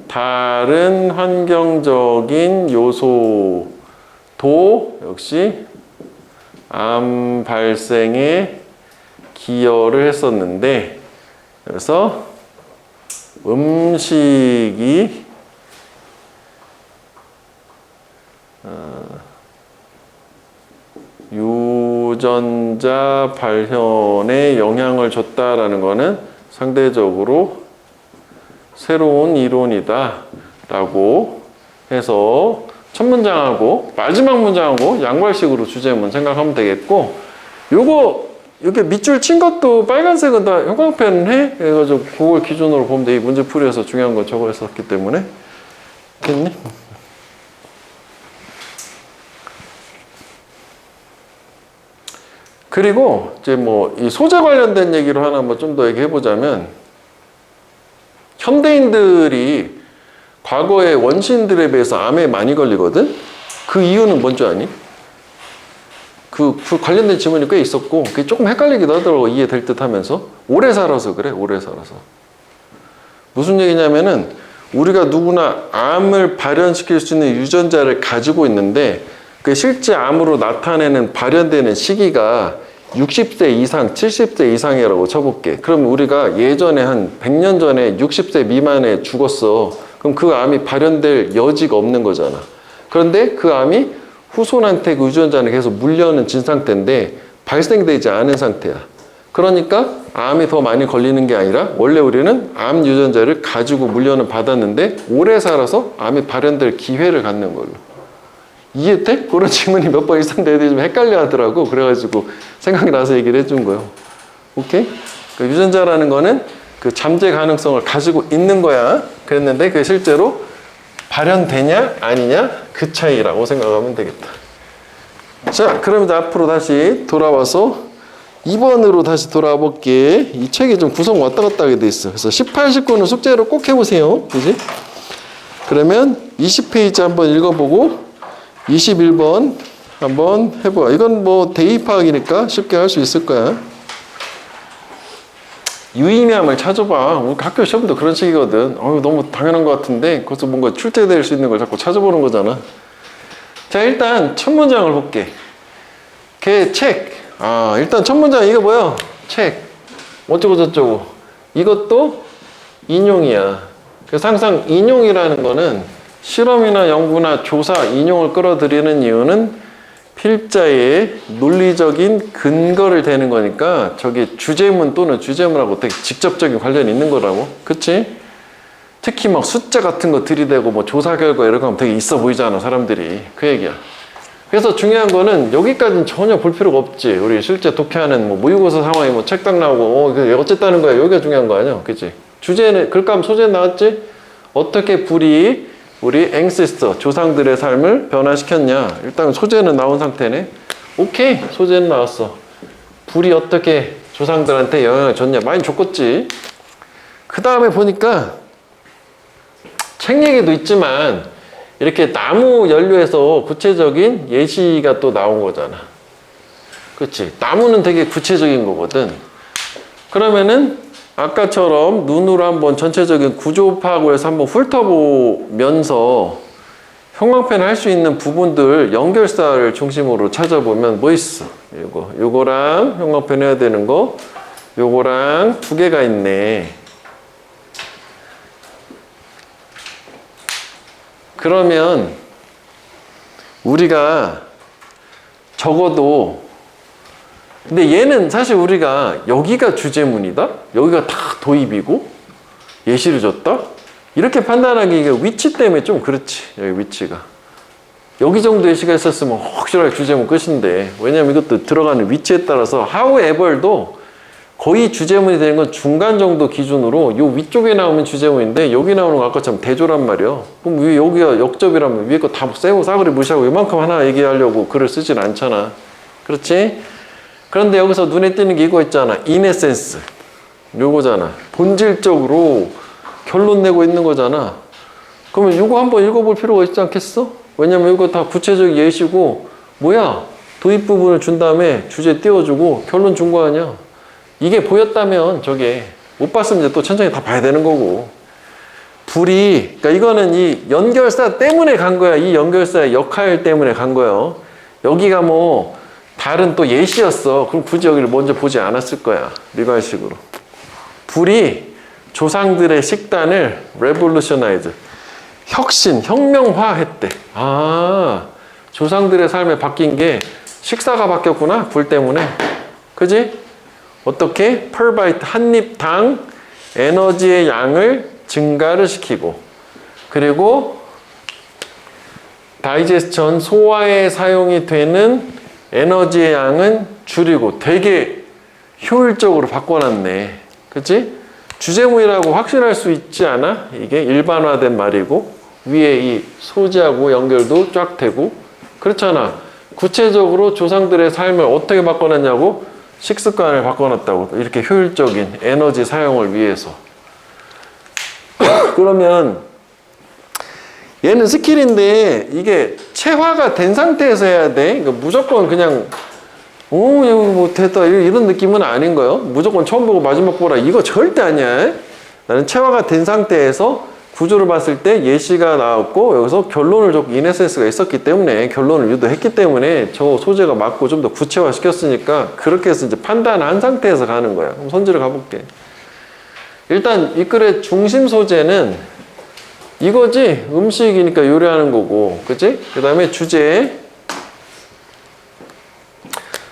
다른 환경적인 요소도 역시 암 발생에 기여를 했었는데, 그래서 음식이 유전자 발현에 영향을 줬다라는 거는 상대적으로 새로운 이론이다 라고 해서 첫 문장하고 마지막 문장하고 양괄식으로 주제문 생각하면 되겠고, 요거 이렇게 밑줄 친 것도 빨간색은 다 형광펜 해? 그래가지고 그걸 기준으로 보면 돼. 이 문제풀이에서 중요한 건 저거 했었기 때문에. 됐니? 그리고 이제 뭐 이 소재 관련된 얘기로 하나 뭐 좀 더 얘기해 보자면, 현대인들이 과거의 원시인들에 비해서 암에 많이 걸리거든? 그 이유는 뭔지 아니? 그 관련된 지문이 꽤 있었고, 그게 조금 헷갈리기도 하더라고, 이해될 듯 하면서. 오래 살아서 그래, 오래 살아서. 무슨 얘기냐면은, 우리가 누구나 암을 발현시킬 수 있는 유전자를 가지고 있는데, 그 실제 암으로 나타내는 발현되는 시기가 60세 이상, 70세 이상이라고 쳐볼게. 그럼 우리가 예전에 한 100년 전에 60세 미만에 죽었어. 그럼 그 암이 발현될 여지가 없는 거잖아. 그런데 그 암이 후손한테 그 유전자는 계속 물려는 진 상태인데 발생되지 않은 상태야. 그러니까 암이 더 많이 걸리는 게 아니라 원래 우리는 암 유전자를 가지고 물려는 받았는데 오래 살아서 암이 발현될 기회를 갖는 걸로. 이해돼? 그런 질문이 몇 번 이상 애들이 좀 헷갈려 하더라고. 그래가지고 생각이 나서 얘기를 해준 거예요. 오케이? 그러니까 유전자라는 거는 그 잠재 가능성을 가지고 있는 거야. 그랬는데 그게 실제로 발현되냐 아니냐 그 차이라고 생각하면 되겠다. 자, 그럼 이제 앞으로 다시 돌아와서 2번으로 다시 돌아와 볼게. 이 책이 좀 구성 왔다 갔다 하게 돼 있어. 그래서 18, 19는 숙제로 꼭 해보세요. 그지? 그러면 20페이지 한번 읽어보고 21번 한번 해봐. 이건 뭐 대입학이니까 쉽게 할 수 있을 거야. 유의미함을 찾아봐. 우리 학교 시험도 그런 식이거든. 너무 당연한 것 같은데 거기서 뭔가 출제될 수 있는 걸 자꾸 찾아보는 거잖아. 자, 일단 첫 문장을 볼게. 걔 책. 일단 첫 문장 이거 뭐야? 책. 어쩌고 저쩌고. 이것도 인용이야. 그래서 항상 인용이라는 거는 실험이나 연구나 조사, 인용을 끌어들이는 이유는 필자의 논리적인 근거를 대는 거니까 저게 주제문 또는 주제문하고 되게 직접적인 관련이 있는 거라고. 그치? 특히 막 숫자 같은 거 들이대고 뭐 조사 결과 이런 거 하면 되게 있어 보이잖아, 사람들이. 그 얘기야. 그래서 중요한 거는 여기까지는 전혀 볼 필요가 없지. 우리 실제 독해하는 뭐 모의고사 상황이 뭐 책 딱 나오고 어쨌다는 거야. 여기가 중요한 거 아니야. 그치? 주제는, 글감 소재 나왔지? 어떻게 불이 우리 앵세스터, 조상들의 삶을 변화시켰냐. 일단 소재는 나온 상태네. 오케이, 소재는 나왔어. 불이 어떻게 조상들한테 영향을 줬냐. 많이 줬겠지. 그 다음에 보니까 책 얘기도 있지만 이렇게 나무 연료에서 구체적인 예시가 또 나온 거잖아. 그렇지? 나무는 되게 구체적인 거거든. 그러면은 아까처럼 눈으로 한번 전체적인 구조 파악을 해서 한번 훑어보면서 형광펜 할 수 있는 부분들 연결사를 중심으로 찾아보면 뭐 있어? 요거랑 형광펜 해야 되는 거, 요거랑 두 개가 있네. 그러면 우리가 적어도, 근데 얘는 사실 우리가 여기가 주제문이다? 여기가 다 도입이고 예시를 줬다? 이렇게 판단하기 이게 위치 때문에 좀 그렇지. 여기 위치가. 여기 정도 예시가 있었으면 확실하게 주제문 끝인데, 왜냐면 이것도 들어가는 위치에 따라서 however도 거의 주제문이 되는 건 중간 정도 기준으로 요 위쪽에 나오면 주제문인데 여기 나오는 거 아까처럼 대조란 말이야. 그럼 왜 여기가 역접이라면 위에 거 다 세고 싸그리 무시하고 이만큼 하나 얘기하려고 글을 쓰진 않잖아. 그렇지? 그런데 여기서 눈에 띄는 게 이거 있잖아. in essence. 요거잖아. 본질적으로 결론 내고 있는 거잖아. 그러면 이거 한번 읽어볼 필요가 있지 않겠어? 왜냐면 이거 다 구체적 예시고, 뭐야? 도입 부분을 준 다음에 주제 띄워주고 결론 준 거 아니야? 이게 보였다면 저게 못 봤으면 이제 또 천천히 다 봐야 되는 거고. 불이, 그러니까 이거는 이 연결사 때문에 간 거야. 이 연결사의 역할 때문에 간 거예요. 여기가 뭐 다른 또 예시였어. 그럼 굳이 여기를 먼저 보지 않았을 거야. 일괄식으로. 불이 조상들의 식단을 revolutionize, 혁명화했대. 조상들의 삶에 바뀐 게 식사가 바뀌었구나. 불 때문에. 그지? 어떻게? per bite, 한 입당 에너지의 양을 증가를 시키고, 그리고 다이제스천, 소화에 사용이 되는 에너지의 양은 줄이고 되게 효율적으로 바꿔놨네. 그치? 주제문이라고 확신할 수 있지 않아? 이게 일반화된 말이고 위에 이 소재하고 연결도 쫙 되고 그렇잖아. 구체적으로 조상들의 삶을 어떻게 바꿔놨냐고? 식습관을 바꿔놨다고. 이렇게 효율적인 에너지 사용을 위해서. 그러면 얘는 스킬인데 이게 체화가 된 상태에서 해야 돼. 그러니까 무조건 그냥 이거 뭐 됐다 이런 느낌은 아닌 거예요. 무조건 처음 보고 마지막 보라 이거 절대 아니야. 나는 체화가 된 상태에서 구조를 봤을 때 예시가 나왔고 여기서 결론을 줬고 인에센스가 있었기 때문에 결론을 유도했기 때문에 저 소재가 맞고 좀 더 구체화 시켰으니까 그렇게 해서 이제 판단한 상태에서 가는 거야. 그럼 선지를 가볼게. 일단 이 글의 중심 소재는 이거지. 음식이니까 요리하는 거고, 그치? 그 다음에 주제.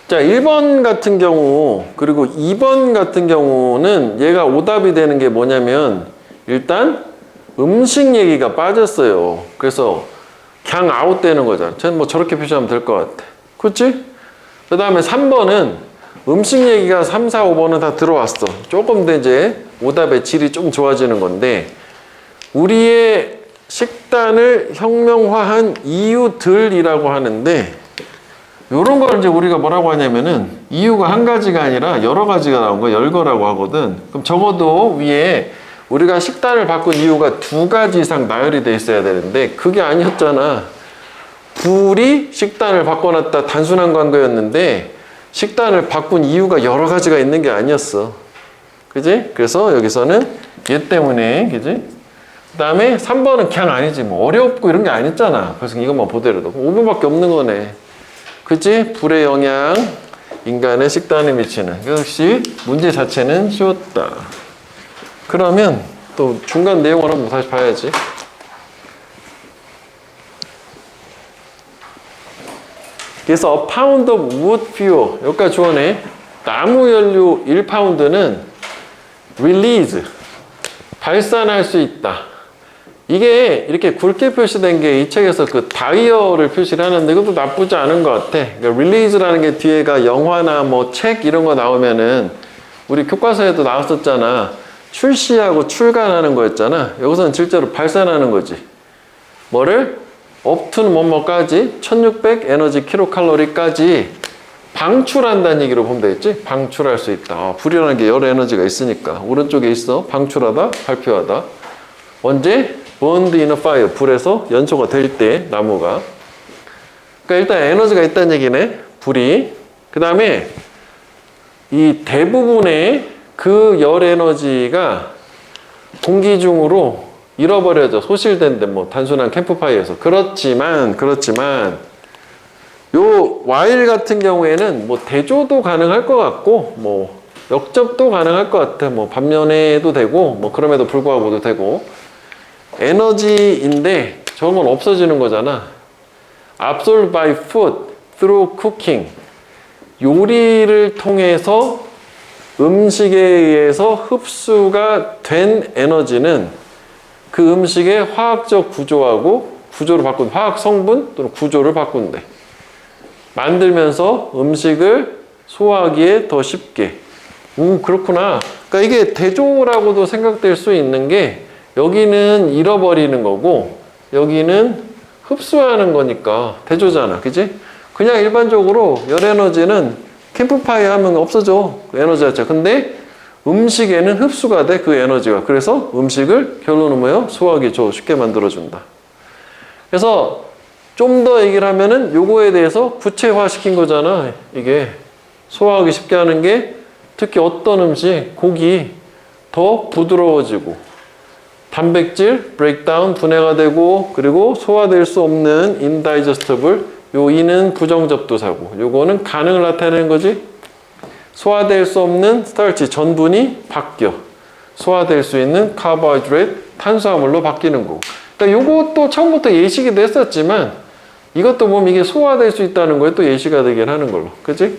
자, 1번 같은 경우, 그리고 2번 같은 경우는 얘가 오답이 되는 게 뭐냐면, 일단 음식 얘기가 빠졌어요. 그래서 그냥 아웃되는 거잖아. 쟤는 뭐 저렇게 표시하면 될 것 같아. 그치? 그 다음에 3번은 음식 얘기가 3, 4, 5번은 다 들어왔어. 조금 더 이제 오답의 질이 좀 좋아지는 건데, 우리의 식단을 혁명화한 이유들이라고 하는데, 요런 걸 이제 우리가 뭐라고 하냐면은 이유가 한 가지가 아니라 여러 가지가 나온 거 열거라고 하거든. 그럼 적어도 위에 우리가 식단을 바꾼 이유가 2가지 이상 나열이 돼 있어야 되는데 그게 아니었잖아. 불이 식단을 바꿔놨다 단순한 관계였는데 식단을 바꾼 이유가 여러 가지가 있는 게 아니었어. 그지? 그래서 여기서는 얘 때문에, 그지? 그 다음에 3번은 그냥 아니지. 뭐 어렵고 이런 게 아니었잖아. 그래서 이것만 보더라도 5번밖에 없는 거네. 그치? 불의 영향, 인간의 식단에 미치는. 역시 문제 자체는 쉬웠다. 그러면 또 중간 내용을 한번 다시 봐야지. 그래서 a pound of wood fuel, 여기까지 주어네. 나무 연료 1파운드는 release, 발산할 수 있다. 이게 이렇게 굵게 표시된 게 이 책에서 그 다이어를 표시를 하는데 이것도 나쁘지 않은 것 같아. 그러니까 release라는 게 뒤에가 영화나 뭐 책 이런 거 나오면은 우리 교과서에도 나왔었잖아. 출시하고 출간하는 거였잖아. 여기서는 실제로 발산하는 거지. 뭐를? up to는 뭐뭐까지 1600 에너지 킬로칼로리까지 방출한다는 얘기로 보면 되겠지? 방출할 수 있다. 불이라는 게 열 에너지가 있으니까. 오른쪽에 있어. 방출하다, 발표하다. 언제? burned in a fire. 불에서 연소가 될 때, 나무가. 그러니까 일단 에너지가 있다는 얘기네. 불이. 그 다음에 이 대부분의 그 열 에너지가 공기 중으로 잃어버려져. 소실된데 뭐 단순한 캠프파이어에서. 그렇지만 요 와일 같은 경우에는 뭐 대조도 가능할 것 같고 뭐 역접도 가능할 것 같아. 뭐 반면에도 되고 뭐 그럼에도 불구하고도 되고. 에너지인데 저런 건 없어지는 거잖아. Absorbed by food through cooking. 요리를 통해서 음식에 의해서 흡수가 된 에너지는 그 음식의 화학적 구조하고 구조를 바꾼 화학 성분 또는 구조를 바꾼대. 만들면서 음식을 소화하기에 더 쉽게. 그렇구나. 그러니까 이게 대조라고도 생각될 수 있는 게 여기는 잃어버리는 거고 여기는 흡수하는 거니까 대조잖아. 그지? 그냥 일반적으로 열 에너지는 캠프파이어 하면 없어져. 그 에너지 자체. 근데 음식에는 흡수가 돼. 그 에너지가. 그래서 음식을 결론은 뭐예요? 소화하기 쉽게 만들어준다. 그래서 좀 더 얘기를 하면은 요거에 대해서 구체화 시킨 거잖아. 이게 소화하기 쉽게 하는 게 특히 어떤 음식, 고기 더 부드러워지고 단백질, 브레이크다운, 분해가 되고 그리고 소화될 수 없는 indigestible, 요 이는 부정접두사고 요거는 가능을 나타내는 거지. 소화될 수 없는 스타치, 전분이 바뀌어. 소화될 수 있는 카보하이드레이트, 탄수화물로 바뀌는 거고. 그러니까 요것도 처음부터 예시기도 했었지만 이것도 보면 이게 소화될 수 있다는 거에 또 예시가 되긴 하는 걸로. 그치?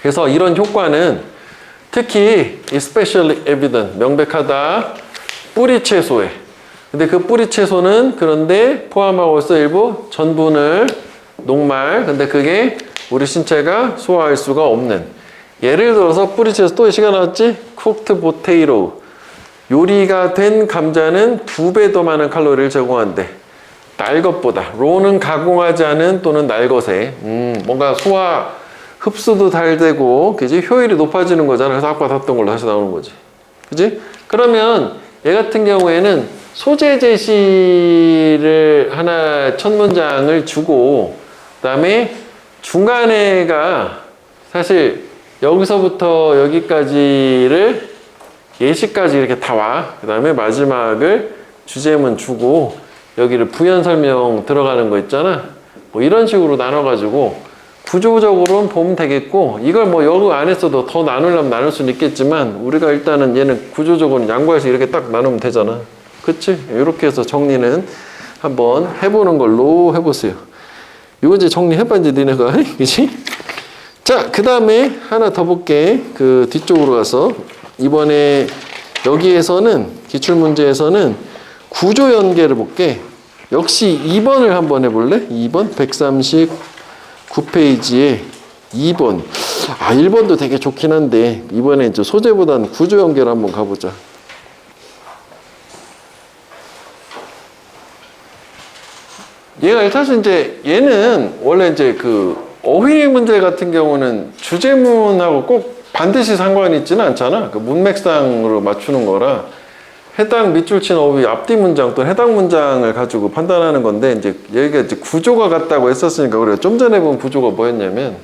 그래서 이런 효과는 특히 especially evident, 명백하다. 뿌리 채소에. 근데 그 뿌리 채소는 그런데 포함하고 있어 일부 전분을 녹말. 근데 그게 우리 신체가 소화할 수가 없는. 예를 들어서 뿌리 채소 또 시간 나왔지? cooked potato. 요리가 된 감자는 2배 더 많은 칼로리를 제공한대. 날 것보다. raw는 가공하지 않은 또는 날 것에. 뭔가 소화 흡수도 잘 되고, 그지? 효율이 높아지는 거잖아. 그래서 아까 봤던 걸로 다시 나오는 거지. 그지? 그러면 얘 같은 경우에는 소재 제시를 하나 첫 문장을 주고 그 다음에 중간에가 사실 여기서부터 여기까지를 예시까지 이렇게 다 와. 그 다음에 마지막을 주제문 주고 여기를 부연 설명 들어가는 거 있잖아. 뭐 이런 식으로 나눠가지고 구조적으로는 보면 되겠고 이걸 뭐 여기 안에서도 더 나누려면 나눌 수는 있겠지만 우리가 일단은 얘는 구조적으로 양보해서 이렇게 딱 나누면 되잖아. 그치? 이렇게 해서 정리는 한번 해보는 걸로 해보세요. 이거 이제 정리해봐 이제 니네가. 그치? 자, 그 다음에 하나 더 볼게. 그 뒤쪽으로 가서 이번에 여기에서는 기출문제에서는 구조 연계를 볼게. 역시 2번을 한번 해볼래? 2번 139페이지에 2번. 아, 1번도 되게 좋긴 한데 이번에 이제 소재보다는 구조 연결 한번 가보자. 얘가 사실 이제 얘는 원래 이제 그 어휘 문제 같은 경우는 주제문하고 꼭 반드시 상관이 있지는 않잖아. 그 문맥상으로 맞추는 거라 해당 밑줄 친 어휘 앞뒤 문장 또는 해당 문장을 가지고 판단하는 건데 이제 여기가 이제 구조가 같다고 했었으니까 우리가 좀 전에 본 구조가 뭐였냐면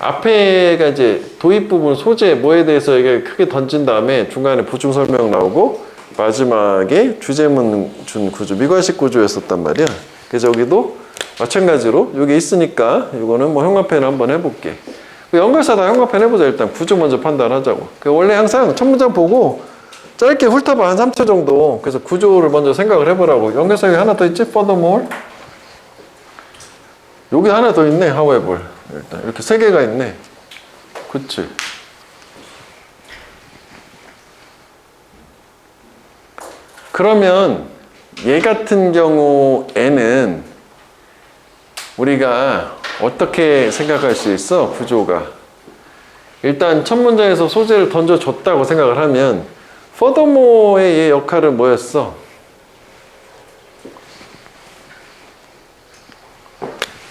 앞에가 이제 도입 부분 소재 뭐에 대해서 이게 크게 던진 다음에 중간에 보충 설명 나오고 마지막에 주제문 준 구조 미관식 구조였었단 말이야. 그래서 여기도 마찬가지로 여기 있으니까 이거는 뭐 형광펜 한번 해볼게. 연결사 다 형광펜 해보자. 일단 구조 먼저 판단하자고. 원래 항상 첫 문장 보고 짧게 훑어봐 한 3초 정도. 그래서 구조를 먼저 생각을 해보라고. 연결사 여기 하나 더 있지? furthermore. 여기 하나 더 있네. however. 일단 이렇게 세 개가 있네. 그치? 그러면 얘 같은 경우에는 우리가 어떻게 생각할 수 있어? 구조가. 일단 첫 문장에서 소재를 던져줬다고 생각을 하면 furthermore의 얘 역할은 뭐였어?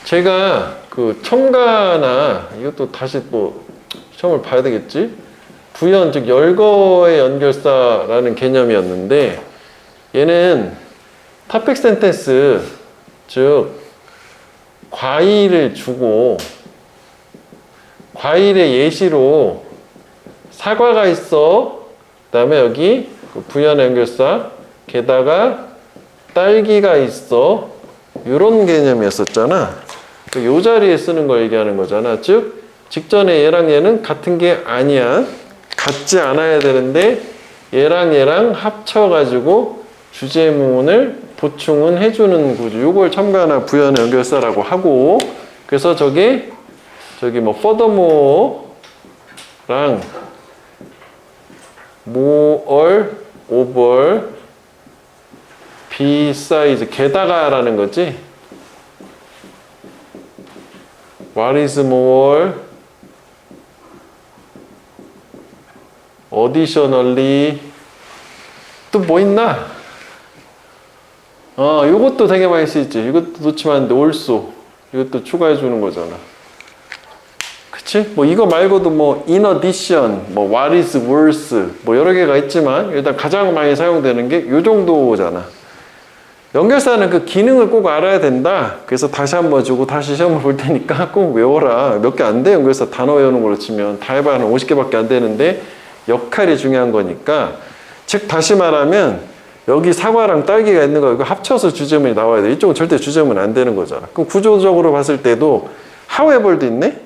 제가 그 첨가나 이것도 다시 뭐 시험을 봐야 되겠지? 부연 즉 열거의 연결사라는 개념이었는데 얘는 topic sentence 즉 과일을 주고 과일의 예시로 사과가 있어. 그 다음에 여기 부연 연결사 게다가 딸기가 있어. 이런 개념이었었잖아. 이 자리에 쓰는 걸 얘기하는 거잖아. 즉 직전에 얘랑 얘는 같은 게 아니야. 같지 않아야 되는데 얘랑 얘랑 합쳐가지고 주제문을 보충은 해주는 구조. 요걸 첨가나 부연 연결사라고 하고 그래서 저기 뭐 furthermore랑 more, over, besides 게다가라는 거지. What is more? Additionally 또 뭐 있나? 요것도 되게 많이 쓰이지. 이것도 놓치면 안 돼. also 이것도 추가해 주는 거잖아. 그치? 뭐 이거 말고도 뭐 in addition, 뭐 what is worse 뭐 여러 개가 있지만 일단 가장 많이 사용되는 게 요 정도잖아. 연결사는 그 기능을 꼭 알아야 된다. 그래서 다시 한번 주고 다시 시험을 볼 테니까 꼭 외워라. 몇 개 안 돼. 연결사 단어 외우는 걸로 치면 다 해봐야 한 50개밖에 안 되는데 역할이 중요한 거니까. 즉 다시 말하면 여기 사과랑 딸기가 있는 거 이거 합쳐서 주제문이 나와야 돼. 이쪽은 절대 주제문 안 되는 거잖아. 그럼 구조적으로 봤을 때도 however도 있네.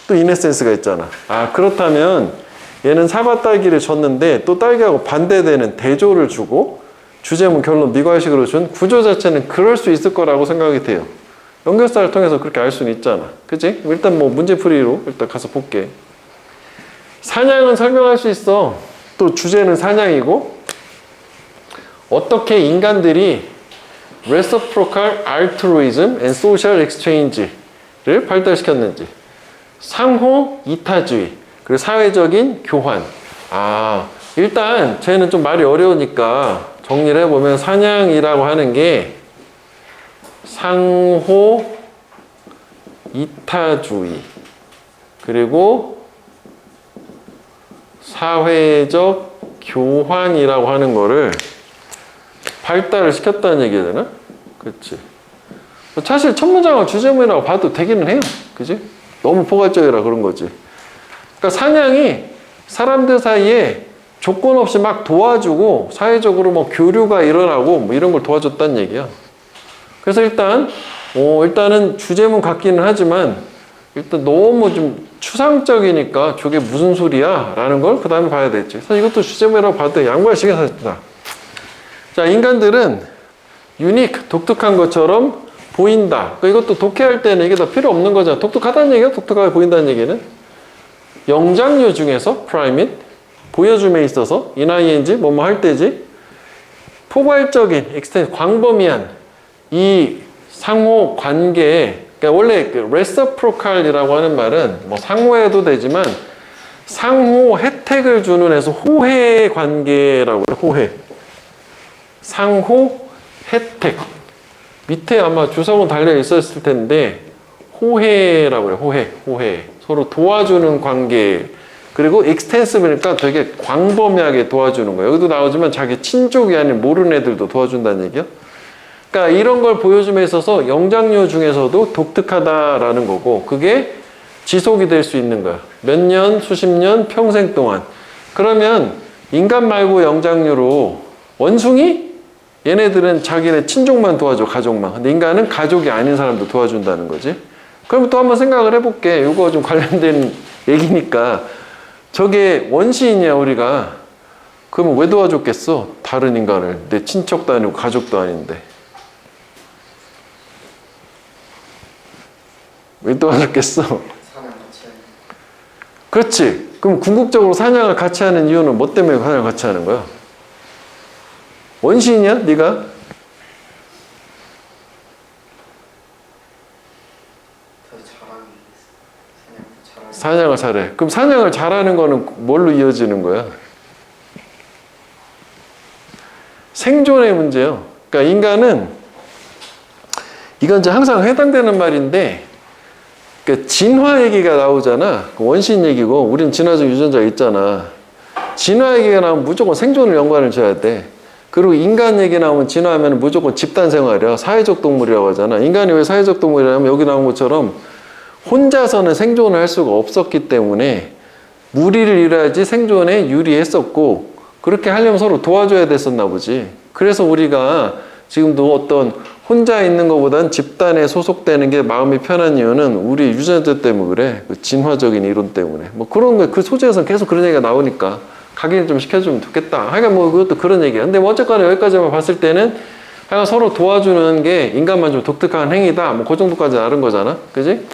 또 in essence가 있잖아. 아 그렇다면 얘는 사과 딸기를 줬는데 또 딸기하고 반대되는 대조를 주고 주제문 결론 미괄식으로 준 구조 자체는 그럴 수 있을 거라고 생각이 돼요. 연결사를 통해서 그렇게 알 수는 있잖아. 그치? 일단 뭐 문제풀이로 일단 가서 볼게. 사냥은 설명할 수 있어. 또 주제는 사냥이고 어떻게 인간들이 reciprocal altruism and social exchange를 발달시켰는지 상호 이타주의 그리고 사회적인 교환. 일단 쟤는 좀 말이 어려우니까 정리를 해보면 사냥이라고 하는 게 상호 이타주의 그리고 사회적 교환이라고 하는 거를 발달을 시켰다는 얘기가 되나? 그렇지. 사실 첫 문장을 주제문이라고 봐도 되기는 해요. 그지? 너무 포괄적이라 그런 거지. 그러니까 사냥이 사람들 사이에 조건 없이 막 도와주고 사회적으로 뭐 교류가 일어나고 뭐 이런 걸 도와줬다는 얘기야. 그래서 일단은 주제문 같기는 하지만 일단 너무 좀 추상적이니까 저게 무슨 소리야? 라는 걸 그 다음에 봐야 되지. 그래서 이것도 주제문이라고 봐도 양보하시게 다. 자, 인간들은 유니크, 독특한 것처럼 보인다. 그러니까 이것도 독해할 때는 이게 다 필요 없는 거잖아. 독특하다는 얘기야? 독특하게 보인다는 얘기는? 영장류 중에서 프라이밋 보여줌에 있어서 ing 뭐뭐 할 때지 포괄적인 광범위한 이 상호 관계에 그러니까 원래 그 reciprocal이라고 하는 말은 뭐 상호해도 되지만 상호 혜택을 주는 해서 호혜 관계라고 해요. 호혜. 상호 혜택. 밑에 아마 주석은 달려 있었을 텐데 호혜라고 해요. 호혜. 호혜. 서로 도와주는 관계. 그리고 extensive니까 되게 광범위하게 도와주는 거예요. 여기도 나오지만 자기 친족이 아닌 모르는 애들도 도와준다는 얘기요. 그러니까 이런 걸 보여줌에 있어서 영장류 중에서도 독특하다라는 거고 그게 지속이 될 수 있는 거야. 몇 년, 수십 년, 평생 동안. 그러면 인간 말고 영장류로 원숭이? 얘네들은 자기네 친족만 도와줘, 가족만. 근데 인간은 가족이 아닌 사람도 도와준다는 거지. 그럼 또 한번 생각을 해볼게. 이거 좀 관련된 얘기니까. 저게 원시인이야, 우리가. 그러면 왜 도와줬겠어? 다른 인간을. 내 친척도 아니고 가족도 아닌데. 왜 도와줬겠어? 그렇지. 그럼 궁극적으로 사냥을 같이 하는 이유는 뭐 때문에 사냥을 같이 하는 거야? 원시인이야? 네가? 사냥을 잘해. 그럼 사냥을 잘하는 거는 뭘로 이어지는 거야? 생존의 문제요. 그러니까 인간은 이건 이제 항상 해당되는 말인데 그러니까 진화 얘기가 나오잖아. 원시인 얘기고 우린 진화적 유전자 있잖아. 진화 얘기가 나오면 무조건 생존을 연관을 줘야 돼. 그리고 인간 얘기 나오면 진화하면 무조건 집단 생활이야. 사회적 동물이라고 하잖아. 인간이 왜 사회적 동물이라면 여기 나온 것처럼 혼자서는 생존을 할 수가 없었기 때문에 무리를 이뤄야지 생존에 유리했었고 그렇게 하려면 서로 도와줘야 됐었나 보지. 그래서 우리가 지금도 어떤 혼자 있는 것보단 집단에 소속되는 게 마음이 편한 이유는 우리 유전자 때문에 그래. 그 진화적인 이론 때문에. 뭐 그런 거, 그 소재에서는 계속 그런 얘기가 나오니까 각인 좀 시켜주면 좋겠다. 하여간 뭐 그것도 그런 얘기야. 근데 뭐 어쨌거나 여기까지만 봤을 때는 하여간 서로 도와주는 게 인간만 좀 독특한 행위다. 뭐 그 정도까지 아는 거잖아. 그지?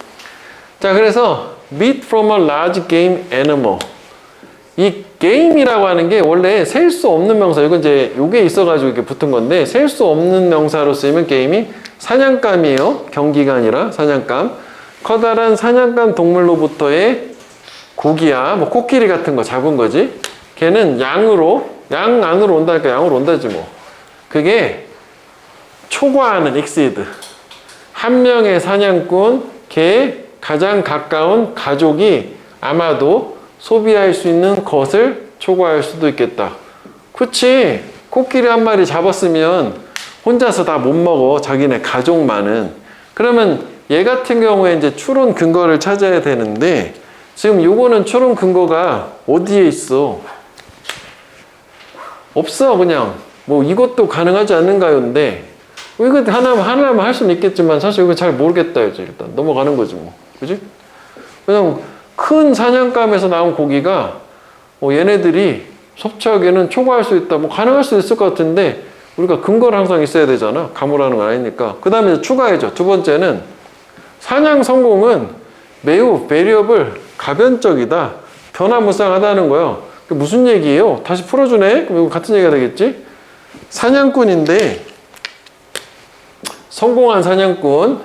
자, 그래서 meat from a large game animal. 이 게임이라고 하는 게 원래 셀 수 없는 명사, 이건 이제 요게 있어가지고 이렇게 붙은 건데, 셀 수 없는 명사로 쓰이면 게임이 사냥감이에요. 경기가 아니라 사냥감. 커다란 사냥감 동물로부터의 고기야. 뭐 코끼리 같은 거 잡은 거지. 걔는 양 안으로 온다니까 양으로 온다지 뭐. 그게 초과하는 exceed. 한 명의 사냥꾼, 걔 가장 가까운 가족이 아마도 소비할 수 있는 것을 초과할 수도 있겠다. 그치? 코끼리 한 마리 잡았으면 혼자서 다 못 먹어. 자기네 가족만은. 그러면 얘 같은 경우에 이제 추론 근거를 찾아야 되는데 지금 요거는 추론 근거가 어디에 있어? 없어. 그냥 뭐 이것도 가능하지 않는가요인데 이거 하나만 할 수는 있겠지만 사실 이거 잘 모르겠다 이제 일단 넘어가는 거지 뭐. 그지? 그냥 큰 사냥감에서 나온 고기가 얘네들이 섭취하기에는 초과할 수 있다. 뭐 가능할 수 있을 것 같은데 우리가 근거를 항상 있어야 되잖아. 가물하는 건 아니니까. 그 다음에 추가해줘. 두 번째는 사냥 성공은 매우 베리어블 가변적이다. 변화무쌍하다는 거예요. 그게 무슨 얘기예요? 다시 풀어주네? 그럼 이거 같은 얘기가 되겠지? 사냥꾼인데 성공한 사냥꾼,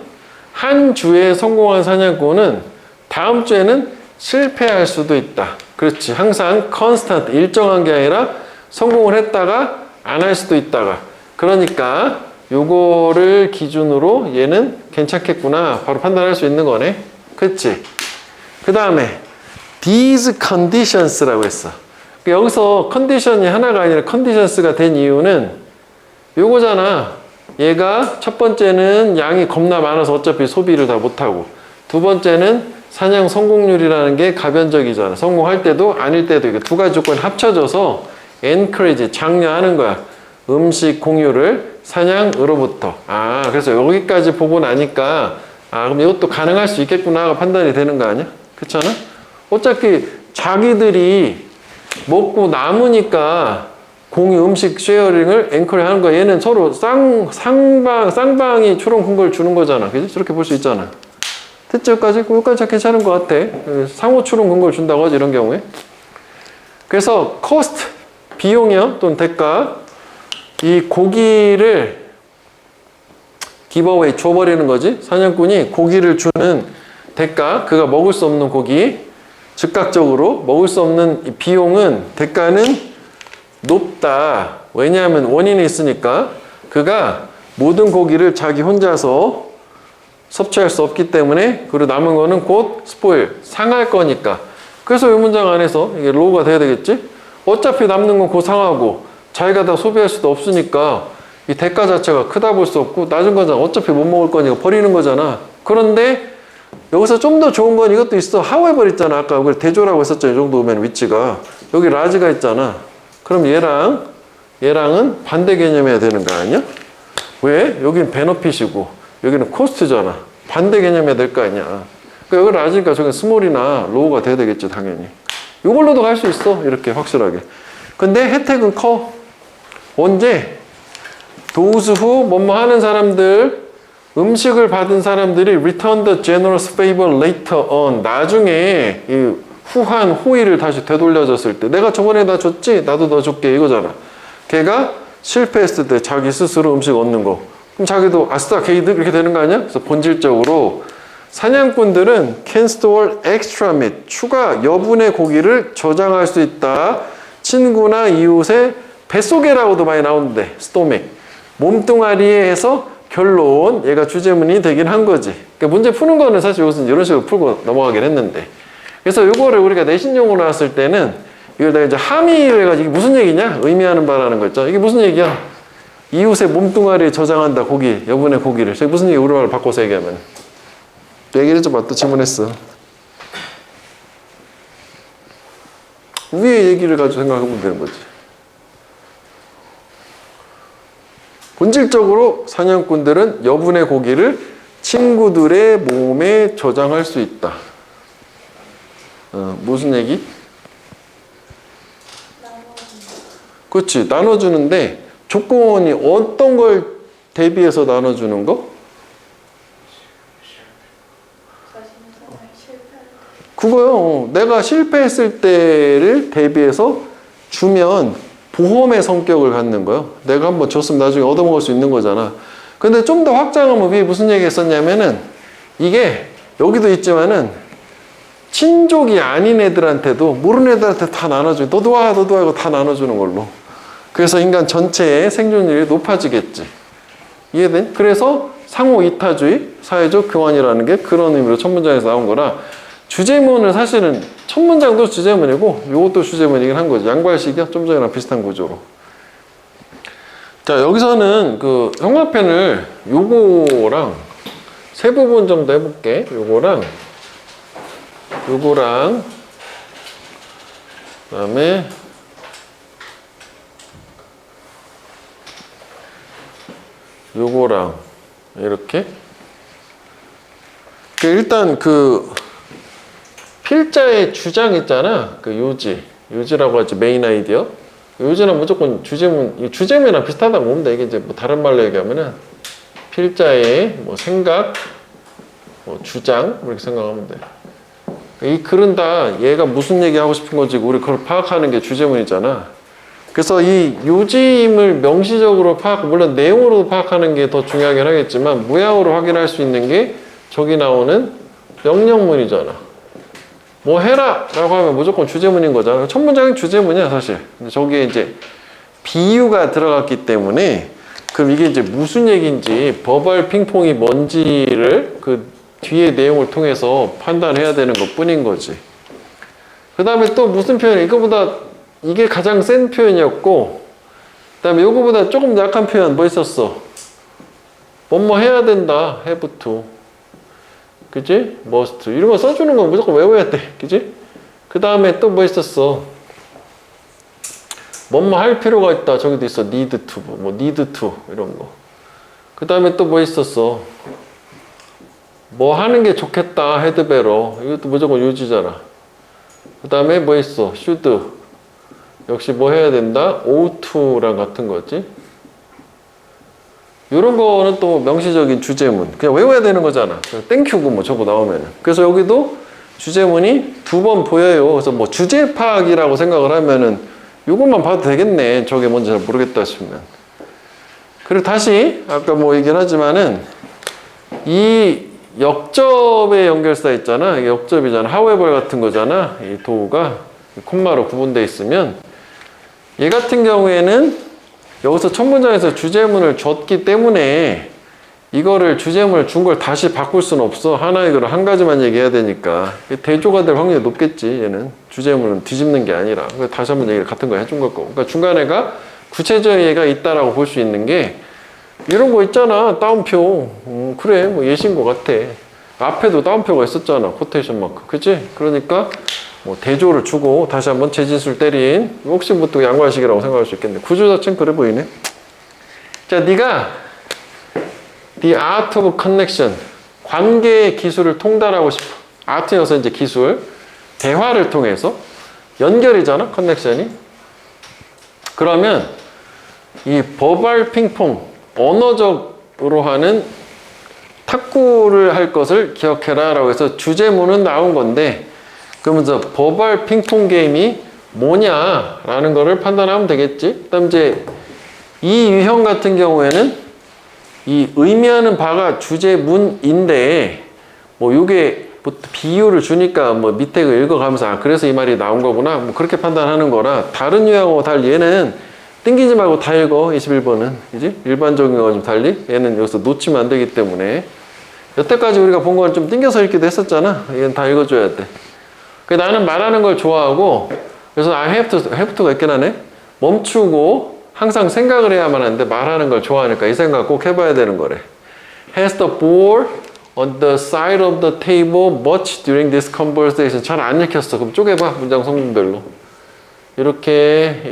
한 주에 성공한 사냥꾼은 다음 주에는 실패할 수도 있다. 그렇지. 항상 컨스턴트, 일정한 게 아니라 성공을 했다가 안 할 수도 있다가. 그러니까 요거를 기준으로 얘는 괜찮겠구나. 바로 판단할 수 있는 거네. 그렇지. 그 다음에 these conditions라고 했어. 여기서 컨디션이 하나가 아니라 컨디션스가 된 이유는 요거잖아. 얘가 첫 번째는 양이 겁나 많아서 어차피 소비를 다 못하고, 두 번째는 사냥 성공률이라는 게 가변적이잖아. 성공할 때도 아닐 때도 이게 두 가지 조건이 합쳐져서 encourage, 장려하는 거야. 음식 공유를 사냥으로부터. 그래서 여기까지 보고 나니까 그럼 이것도 가능할 수 있겠구나가 판단이 되는 거 아니야? 그렇잖아? 어차피 자기들이 먹고 남으니까 공유 음식 쉐어링을 앵커리 하는 거야. 얘는 서로 쌍방이 추론 근거를 주는 거잖아. 그지? 저렇게 볼 수 있잖아. 됐죠? 여기까지? 여기까지 괜찮은 것 같아. 상호 추론 근거를 준다고 하지, 이런 경우에. 그래서 cost, 비용이요. 또는 대가. 이 고기를 기버웨이 줘버리는 거지. 사냥꾼이 고기를 주는 대가, 그가 먹을 수 없는 고기, 즉각적으로 먹을 수 없는 이 비용은, 대가는 높다. 왜냐하면 원인이 있으니까. 그가 모든 고기를 자기 혼자서 섭취할 수 없기 때문에, 그리고 남은 거는 곧 스포일, 상할 거니까. 그래서 이 문장 안에서 이게 로우가 돼야 되겠지? 어차피 남는 건 곧 상하고 자기가 다 소비할 수도 없으니까 이 대가 자체가 크다 볼 수 없고 낮은 거잖아. 어차피 못 먹을 거니까 버리는 거잖아. 그런데 여기서 좀 더 좋은 건 이것도 있어. however 있잖아. 아까 우리 대조라고 했었죠. 이 정도 오면 위치가. 여기 large가 있잖아. 그럼 얘랑은 반대 개념이어야 되는 거 아니야? 왜? 여기는 benefit이고 여기는 cost잖아. 반대 개념이어야 될 거 아니야. 그러니까 여기 large니까 저기 small이나 low가 돼야 되겠지, 당연히. 이걸로도 갈 수 있어. 이렇게 확실하게. 근데 혜택은 커. 언제? those who 뭐뭐 하는 사람들, 음식을 받은 사람들이 return the generous favor later on. 나중에 이 후한 호의를 다시 되돌려줬을 때, 내가 저번에 다 줬지? 나도 더 줄게, 이거잖아. 걔가 실패했을 때 자기 스스로 음식 얻는 거. 그럼 자기도 아싸 게이드 이렇게 되는 거 아니야? 그래서 본질적으로 사냥꾼들은 can store extra meat, 추가 여분의 고기를 저장할 수 있다. 친구나 이웃의 뱃속에라고도 많이 나오는데, stomach. 몸뚱아리에 해서 결론, 얘가 주제문이 되긴 한 거지. 그러니까 문제 푸는 거는 사실 이것은 이런 식으로 풀고 넘어가긴 했는데. 그래서 이거를 우리가 내신용으로 나왔을 때는 이걸 내가 이제 함의를 해가지고 이게 무슨 얘기냐? 의미하는 바라는 거 있죠. 이게 무슨 얘기야? 이웃의 몸뚱아리에 저장한다, 고기, 여분의 고기를. 저게 무슨 얘기, 우리말로 바꿔서 얘기하면. 또 얘기를 해줘봐. 또 질문했어. 위의 얘기를 가지고 생각해보면 되는 거지. 본질적으로 사냥꾼들은 여분의 고기를 친구들의 몸에 저장할 수 있다. 무슨 얘기? 그렇지. 나눠주는데 조건이 어떤 걸 대비해서 나눠주는 거? 그거요. 내가 실패했을 때를 대비해서 주면 보험의 성격을 갖는 거예요. 내가 한번 줬으면 나중에 얻어먹을 수 있는 거잖아. 근데 좀 더 확장하면 위에 무슨 얘기 했었냐면은 이게 여기도 있지만은 친족이 아닌 애들한테도 모르는 애들한테 다 나눠주고 너도 와 이거 다 나눠주는 걸로. 그래서 인간 전체의 생존율이 높아지겠지. 이해돼? 그래서 상호 이타주의, 사회적 교환이라는 게 그런 의미로 첫 문장에서 나온 거라. 주제문은 사실은 첫 문장도 주제문이고 이것도 주제문이긴 한 거지. 양괄식이야. 좀 전이랑 비슷한 구조로. 자, 여기서는 그 형광펜을 요거랑 세 부분 정도 해볼게. 요거랑 그다음에 요거랑 이렇게. 일단 그 필자의 주장 있잖아. 그 요지라고 하지. 메인 아이디어. 요지는 무조건 주제문이랑 비슷하다고 보면 돼. 이게 이제 뭐 다른 말로 얘기하면은 필자의 뭐 생각, 뭐 주장 이렇게 생각하면 돼. 이 글은 다 얘가 무슨 얘기하고 싶은 건지 우리 그걸 파악하는 게 주제문이잖아. 그래서 이 요지임을 명시적으로 물론 내용으로 파악하는 게 더 중요하긴 하겠지만 무양으로 확인할 수 있는 게 저기 나오는 명령문이잖아. 뭐 해라! 라고 하면 무조건 주제문인 거잖아. 첫 문장은 주제문이야, 사실. 근데 저기에 이제 비유가 들어갔기 때문에 그럼 이게 이제 무슨 얘기인지 버벌 핑퐁이 뭔지를 그 뒤에 내용을 통해서 판단해야 되는 것 뿐인 거지. 그 다음에 또 무슨 표현이 이거보다 이게 가장 센 표현이었고 그 다음에 이거보다 조금 약한 표현 뭐 있었어? 뭐뭐 해야 된다. have to. 그치? must. 이런 거 써주는 건 무조건 외워야 돼. 그치? 그 다음에 또 뭐 있었어? 뭐뭐 할 필요가 있다. 저기도 있어. need to. 뭐 need to. 이런 거. 그 다음에 또 뭐 있었어? 뭐 하는 게 좋겠다. had better. 이것도 무조건 요지잖아. 그 다음에 뭐 있어? should. 역시 뭐 해야 된다? ought to랑 같은 거지. 이런 거는 또 명시적인 주제문. 그냥 외워야 되는 거잖아. 땡큐고 뭐 저거 나오면은. 그래서 여기도 주제문이 두 번 보여요. 그래서 뭐 주제 파악이라고 생각을 하면은 이것만 봐도 되겠네. 저게 뭔지 잘 모르겠다 싶으면. 그리고 다시 아까 뭐 얘기를 하지만은 이 역접의 연결사 있잖아. 이게 역접이잖아. however 같은 거잖아. 이 도구가 콤마로 구분되어 있으면 얘 같은 경우에는 여기서 첫 문장에서 주제문을 줬기 때문에 이거를 주제문을 준 걸 다시 바꿀 수는 없어. 하나 이거를 한 가지만 얘기해야 되니까 대조가 될 확률이 높겠지. 얘는 주제문은 뒤집는 게 아니라 다시 한번 얘기를 같은 거 해준 걸 거고. 그러니까 중간에가 구체적인 예가 있다라고 볼 수 있는 게 이런 거 있잖아. 따옴표. 그래 뭐 예시인 것 같아. 앞에도 따옴표가 있었잖아. 코테이션 마크. 그치? 그러니까 뭐 대조를 주고 다시 한번 재진술 때린 혹시 뭐 또 양관식이라고 생각할 수 있겠네. 구조 자체는 그래 보이네. 자, 네가 The art of connection, 관계의 기술을 통달하고 싶어. 아트여서 이제 기술, 대화를 통해서 연결이잖아, 커넥션이. 그러면 이 버발 핑퐁, 언어적으로 하는 탁구를 할 것을 기억해라 라고 해서 주제문은 나온 건데, 그러면서 버발 핑퐁 게임이 뭐냐라는 거를 판단하면 되겠지. 그다음 이제 이 유형 같은 경우에는 이 의미하는 바가 주제문인데 뭐 요게 뭐 비유를 주니까 뭐 밑에 거 읽어가면서 아 그래서 이 말이 나온 거구나 뭐 그렇게 판단하는 거라 다른 유형하고 달리 얘는 땡기지 말고 다 읽어. 21번은 그지? 일반적인 거 좀 달리 얘는 여기서 놓치면 안 되기 때문에 여태까지 우리가 본 건 좀 땡겨서 읽기도 했었잖아. 얘는 다 읽어줘야 돼. 나는 말하는 걸 좋아하고 그래서 I have to가 있긴 하네. 멈추고 항상 생각을 해야만 하는데 말하는 걸 좋아하니까 이 생각 꼭 해봐야 되는 거래. Has the ball on the side of the table much during this conversation? 잘 안 읽혔어. 그럼 쪼개봐. 문장 성분별로. 이렇게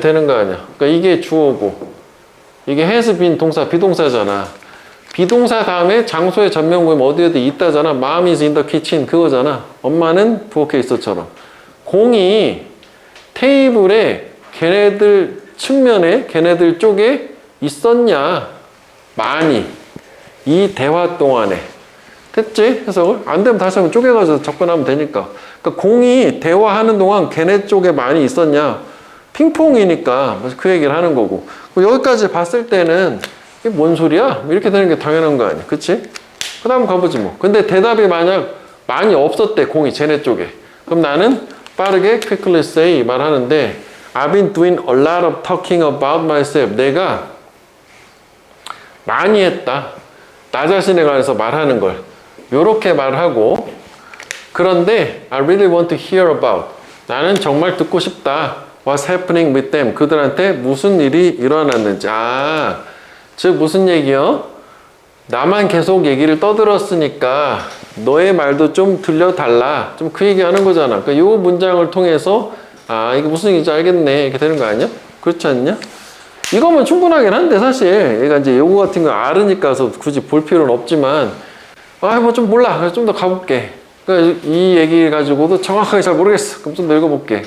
되는 거 아니야. 그러니까 이게 주어고 이게 has been 동사 비동사잖아. 비동사 다음에 장소의 전면구임 어디 있다잖아. Mom is in the kitchen 그거잖아. 엄마는 부엌에 있어처럼. 공이 테이블에 걔네들 측면에 걔네들 쪽에 있었냐 많이 이 대화 동안에 됐지? 해석을? 안 되면 다시 한번 쪼개가지고 접근하면 되니까. 그러니까 공이 대화하는 동안 걔네 쪽에 많이 있었냐 핑퐁이니까 그 얘기를 하는 거고. 여기까지 봤을 때는 이게 뭔 소리야? 이렇게 되는 게 당연한 거 아니야. 그치? 그 다음 가보지 뭐. 근데 대답이 만약 많이 없었대 공이 쟤네 쪽에. 그럼 나는 빠르게 quickly say 말하는데 I've been doing a lot of talking about myself. 내가 많이 했다. 나 자신에 관해서 말하는 걸. 요렇게 말하고 그런데 I really want to hear about. 나는 정말 듣고 싶다. What's happening with them. 그들한테 무슨 일이 일어났는지. 즉 무슨 얘기요? 나만 계속 얘기를 떠들었으니까 너의 말도 좀 들려달라. 좀 그 얘기하는 거잖아. 그러니까 요 문장을 통해서 이게 무슨 얘기인지 알겠네. 이렇게 되는 거 아니야? 그렇지 않냐? 이거면 충분하긴 한데, 사실. 얘가 이제 요거 같은 거 알으니까 굳이 볼 필요는 없지만, 뭐 좀 몰라. 그래서 좀 더 가볼게. 그러니까 이 얘기 가지고도 정확하게 잘 모르겠어. 그럼 좀 더 읽어볼게.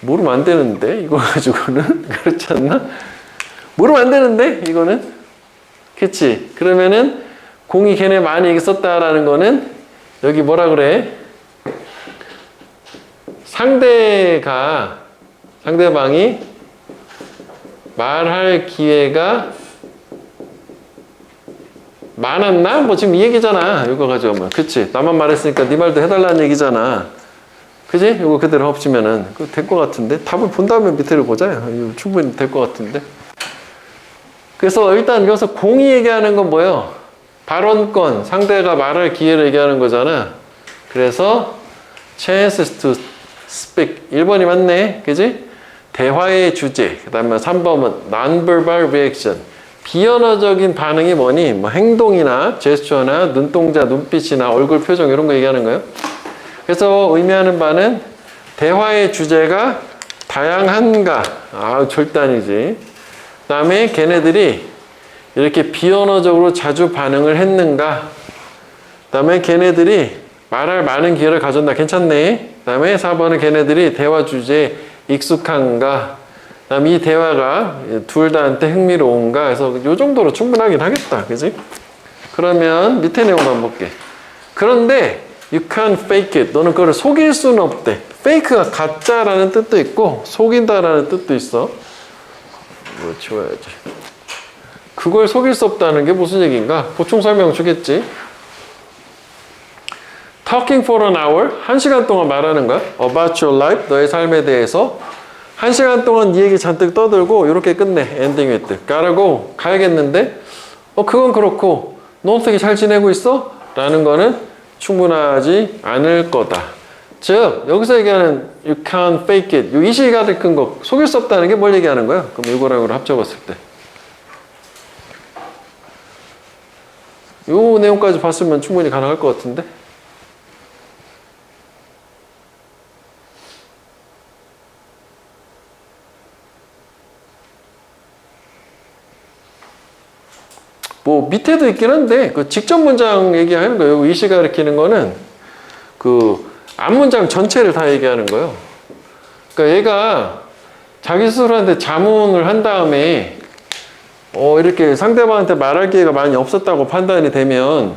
모르면 안 되는데, 이거 가지고는. 그렇지 않나? 모르면 안 되는데, 이거는. 그치? 그러면은, 공이 걔네 많이 있었다라는 거는, 여기 뭐라 그래? 상대방이 말할 기회가 많았나? 뭐 지금 이 얘기잖아. 이거 가져오면. 그치? 나만 말했으니까 네 말도 해달라는 얘기잖아. 그지? 이거 그대로 합치면은. 그거 될 것 같은데? 답을 본 다음에 밑에를 보자. 이거 충분히 될 것 같은데? 그래서 일단 여기서 공이 얘기하는 건 뭐예요? 발언권, 상대가 말할 기회를 얘기하는 거잖아. 그래서 chances to speak. 1번이 맞네. 그지? 대화의 주제. 그 다음에 3번은 non-verbal reaction. 비언어적인 반응이 뭐니? 뭐 행동이나 제스처나 눈동자, 눈빛이나 얼굴 표정 이런 거 얘기하는 거예요. 그래서 의미하는 바는 대화의 주제가 다양한가? 절대 아니지. 그 다음에 걔네들이 이렇게 비언어적으로 자주 반응을 했는가? 그 다음에 걔네들이 말할 많은 기회를 가졌나? 괜찮네. 그 다음에 4번은 걔네들이 대화 주제에 익숙한가? 그 다음에 이 대화가 둘 다한테 흥미로운가? 그래서 이 정도로 충분하긴 하겠다. 그지? 그러면 밑에 내용 한번 볼게. 그런데 you can't fake it. 너는 그걸 속일 수는 없대. fake가 가짜라는 뜻도 있고 속인다라는 뜻도 있어. 이거 지워야지. 그걸 속일 수 없다는 게 무슨 얘기인가? 보충 설명 주겠지. Talking for an hour. 1시간 동안 말하는 거야. About your life. 너의 삶에 대해서. 1시간 동안 네 얘기 잔뜩 떠들고 이렇게 끝내. Ending with. Gotta go. 가야겠는데? 그건 그렇고 너 어떻게 잘 지내고 있어? 라는 거는 충분하지 않을 거다. 즉 여기서 얘기하는 you can't fake it. 이 시가 큰 거. 속일 수 없다는 게 뭘 얘기하는 거야? 그럼 이거랑 이거를 합쳐봤을 때. 요 내용까지 봤으면 충분히 가능할 것 같은데? 뭐 밑에도 있긴 한데 그 직접 문장 얘기하는 거예요. 이 시가 가리키는 거는 그 앞문장 전체를 다 얘기하는 거예요. 그러니까 얘가 자기 스스로한테 자문을 한 다음에 이렇게 상대방한테 말할 기회가 많이 없었다고 판단이 되면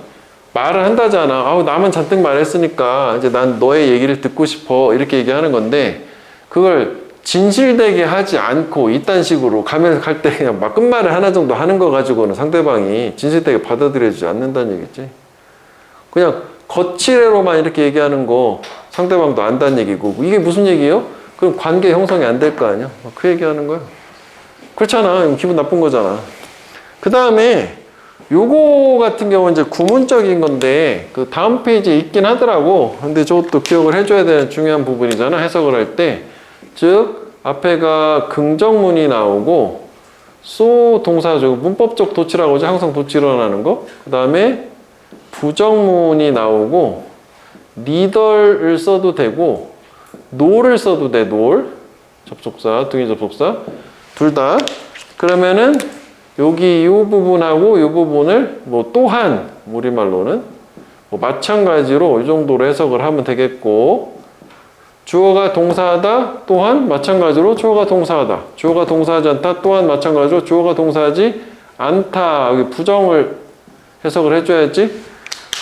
말을 한다잖아. 아우 나만 잔뜩 말했으니까 이제 난 너의 얘기를 듣고 싶어 이렇게 얘기하는 건데 그걸 진실되게 하지 않고 이딴 식으로 가면서 갈 때 그냥 막 끝말을 하나 정도 하는 거 가지고는 상대방이 진실되게 받아들여지지 않는다는 얘기지. 그냥 거칠애로만 이렇게 얘기하는 거 상대방도 안다는 얘기고 이게 무슨 얘기예요? 그럼 관계 형성이 안 될 거 아니야? 그 얘기하는 거야. 그렇잖아. 기분 나쁜 거잖아. 그 다음에 요거 같은 경우는 이제 구문적인 건데 그 다음 페이지에 있긴 하더라고. 근데 저것도 기억을 해줘야 되는 중요한 부분이잖아. 해석을 할 때. 즉 앞에가 긍정문이 나오고 so 동사죠. 문법적 도치라고 하죠. 항상 도치 일어나는 거. 그 다음에 부정문이 나오고 neither를 써도 되고 no를 써도 돼. no 접속사, 등위 접속사 둘 다. 그러면은 여기 이 부분하고 이 부분을 뭐 또한 우리말로는 뭐 마찬가지로 이 정도로 해석을 하면 되겠고 주어가 동사하다 또한 마찬가지로 주어가 동사하다 주어가 동사하지 않다 또한 마찬가지로 주어가 동사하지 않다 여기 부정을 해석을 해줘야지.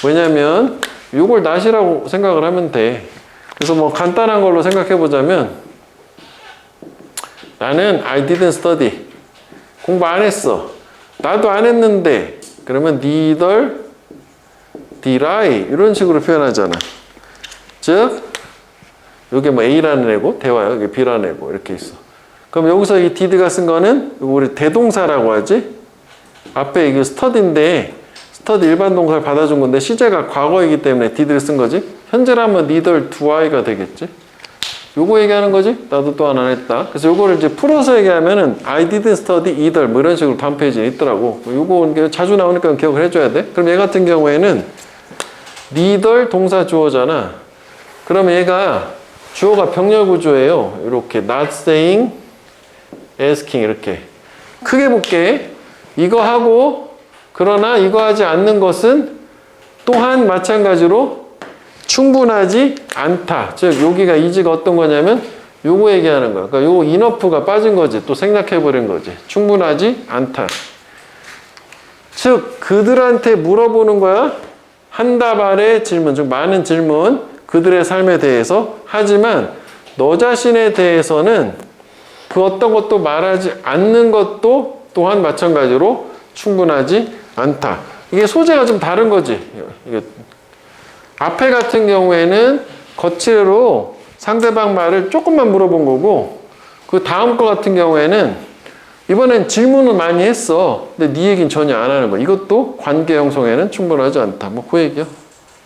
왜냐면 이걸 not이라고 생각을 하면 돼. 그래서 뭐 간단한 걸로 생각해 보자면 나는 I didn't study 공부 안 했어. 나도 안 했는데 그러면 neither did I 이런 식으로 표현하잖아. 즉 이게 뭐 A라는 애고 대화야. 이게 B라는 애고 이렇게 있어. 그럼 여기서 이 did가 쓴 거는 우리 대동사라고 하지. 앞에 이게 study인데 study 일반 동사를 받아준 건데 시제가 과거이기 때문에 did를 쓴 거지. 현재라면 neither do I가 되겠지. 요거 얘기하는 거지. 나도 또한 안 했다. 그래서 요거를 이제 풀어서 얘기하면은 I didn't study either 뭐 이런 식으로 다음 페이지에 있더라고. 요거 자주 나오니까 기억을 해줘야 돼. 그럼 얘 같은 경우에는 neither 동사 주어잖아. 그럼 얘가 주어가 병렬 구조예요. 이렇게 not saying, asking 이렇게. 크게 볼게. 이거 하고 그러나 이거 하지 않는 것은 또한 마찬가지로 충분하지 않다. 즉 여기가 이지가 어떤 거냐면 요거 얘기하는 거야. 그러니까 요거 enough가 빠진 거지. 또 생략해버린 거지. 충분하지 않다. 즉 그들한테 물어보는 거야. 한답 아래 질문, 즉 많은 질문 그들의 삶에 대해서. 하지만 너 자신에 대해서는 그 어떤 것도 말하지 않는 것도 또한 마찬가지로 충분하지 않다. 이게 소재가 좀 다른 거지. 이게 앞에 같은 경우에는 거칠로 상대방 말을 조금만 물어본 거고 그 다음 거 같은 경우에는 이번엔 질문을 많이 했어. 근데 네 얘기는 전혀 안 하는 거야. 이것도 관계 형성에는 충분하지 않다. 뭐 그 얘기야.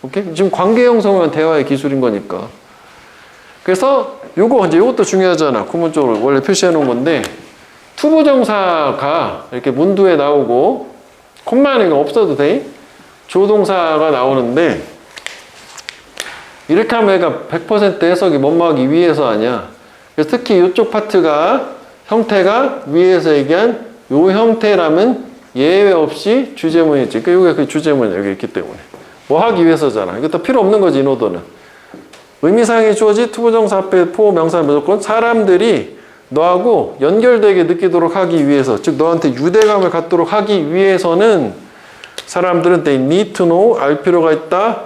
오케이? 지금 관계 형성은 대화의 기술인 거니까. 그래서 요것도 중요하잖아. 구문적으로 원래 표시해 놓은 건데 투부정사가 이렇게 문두에 나오고 콤마는 없어도 돼. 조동사가 나오는데 이렇게 하면 얘가 100% 해석이 뭐뭐하기 위해서 아니야. 그래서 특히 이쪽 파트가 형태가 위에서 얘기한 요 형태라면 예외 없이 주제문이지. 그러니까 이게 그 주제문이 여기 있기 때문에 뭐 하기 위해서잖아. 이것도 필요 없는 거지. 인오더는 의미상의 주어지 투부정사 앞에 포 명사는 무조건 사람들이 너하고 연결되게 느끼도록 하기 위해서, 즉 너한테 유대감을 갖도록 하기 위해서는 사람들은 they need to know, 알 필요가 있다.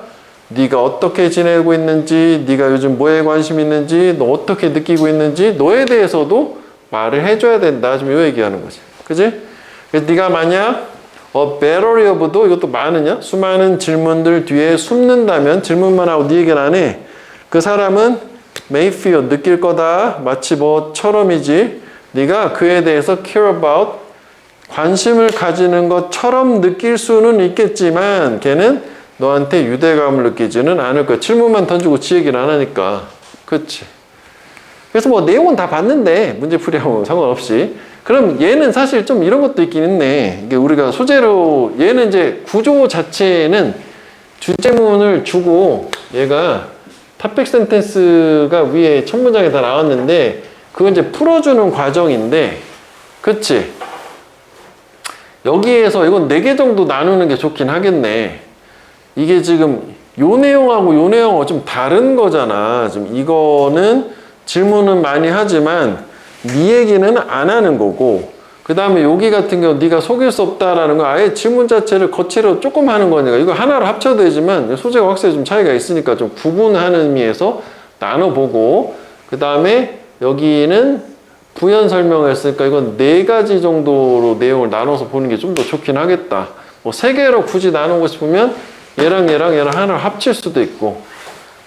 네가 어떻게 지내고 있는지, 네가 요즘 뭐에 관심 있는지, 너 어떻게 느끼고 있는지 너에 대해서도 말을 해줘야 된다. 지금 이 얘기하는 거지. 그지? 그래서 네가 만약 battery of도 이것도 많으냐? 수많은 질문들 뒤에 숨는다면 질문만 하고 네 얘기는 안 해. 그 사람은 may feel 느낄 거다. 마치 뭐처럼이지. 네가 그에 대해서 care about 관심을 가지는 것처럼 느낄 수는 있겠지만 걔는 너한테 유대감을 느끼지는 않을 거야. 질문만 던지고 지 얘기를 안 하니까. 그렇지. 그래서 뭐 내용은 다 봤는데 문제풀이하고 상관없이 그럼 얘는 사실 좀 이런 것도 있긴 있네. 이게 우리가 소재로 얘는 이제 구조 자체는 주제문을 주고 얘가 topic sentence가 위에 첫 문장에 다 나왔는데 그건 이제 풀어주는 과정인데 그치? 여기에서 이건 4개 정도 나누는 게 좋긴 하겠네. 이게 지금 요 내용하고 요 내용하고 좀 다른 거잖아. 지금 이거는 질문은 많이 하지만 네 얘기는 안 하는 거고 그 다음에 여기 같은 경우 네가 속일 수 없다라는 거 아예 질문 자체를 거치로 조금 하는 거니까 이거 하나로 합쳐도 되지만 소재가 확실히 좀 차이가 있으니까 좀 구분하는 의미에서 나눠보고 그 다음에 여기는 부연 설명을 했으니까 이건 4가지 정도로 내용을 나눠서 보는 게 좀 더 좋긴 하겠다. 뭐 3개로 굳이 나누고 싶으면 얘랑 하나를 합칠 수도 있고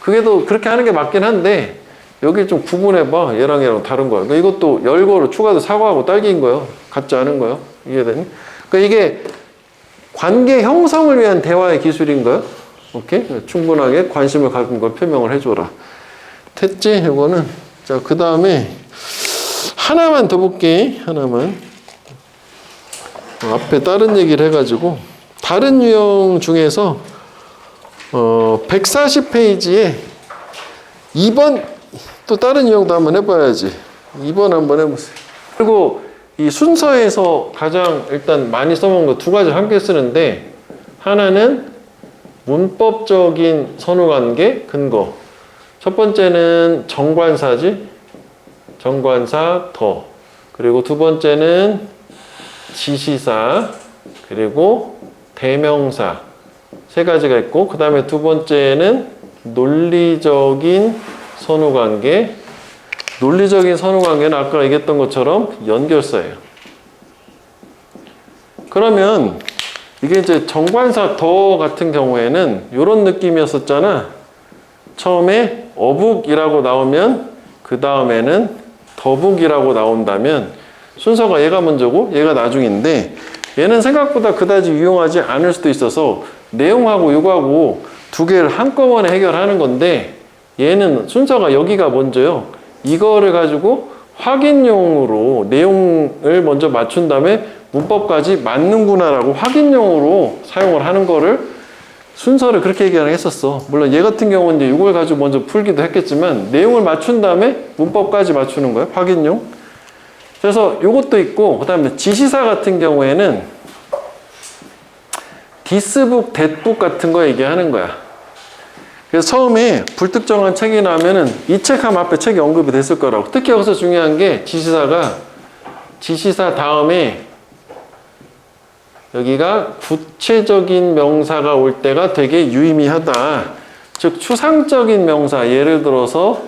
그게 더 그렇게 하는 게 맞긴 한데 여기 좀 구분해봐. 얘랑 다른 거야. 그러니까 이것도 열거로 추가도 사과하고 딸기인 거예요. 같지 않은 거예요. 이해되니? 그러니까 이게 관계 형성을 위한 대화의 기술인 거예요. 오케이? 충분하게 관심을 갖는 걸 표명을 해줘라. 됐지? 이거는. 자, 그 다음에 하나만 더 볼게. 하나만. 앞에 다른 얘기를 해가지고 다른 유형 중에서 140페이지에 2번 또 다른 유형도 한번 해봐야지. 2번 한번 해보세요. 그리고 이 순서에서 가장 일단 많이 써먹은 거 2가지 함께 쓰는데 하나는 문법적인 선후관계 근거. 첫 번째는 정관사지. 정관사 더. 그리고 2번째는 지시사. 그리고 대명사. 3가지가 있고 그 다음에 2번째는 논리적인 선후관계. 논리적인 선후관계는 아까 얘기했던 것처럼 연결사예요. 그러면 이게 이제 정관사 더 같은 경우에는 이런 느낌이었었잖아. 처음에 어북이라고 나오면 그 다음에는 더북이라고 나온다면 순서가 얘가 먼저고 얘가 나중인데 얘는 생각보다 그다지 유용하지 않을 수도 있어서 내용하고 이거하고 2개를 한꺼번에 해결하는 건데 얘는 순서가 여기가 먼저요. 이거를 가지고 확인용으로 내용을 먼저 맞춘 다음에 문법까지 맞는구나라고 확인용으로 사용을 하는 거를 순서를 그렇게 얘기를 했었어. 물론 얘 같은 경우는 이제 이걸 가지고 먼저 풀기도 했겠지만 내용을 맞춘 다음에 문법까지 맞추는 거예요. 확인용. 그래서 이것도 있고 그 다음에 지시사 같은 경우에는 디스북, 댓북 같은 거 얘기하는 거야. 그래서 처음에 불특정한 책이 나오면은 이 책 하면 앞에 책이 언급이 됐을 거라고. 특히 여기서 중요한 게 지시사가 지시사 다음에 여기가 구체적인 명사가 올 때가 되게 유의미하다. 즉 추상적인 명사 예를 들어서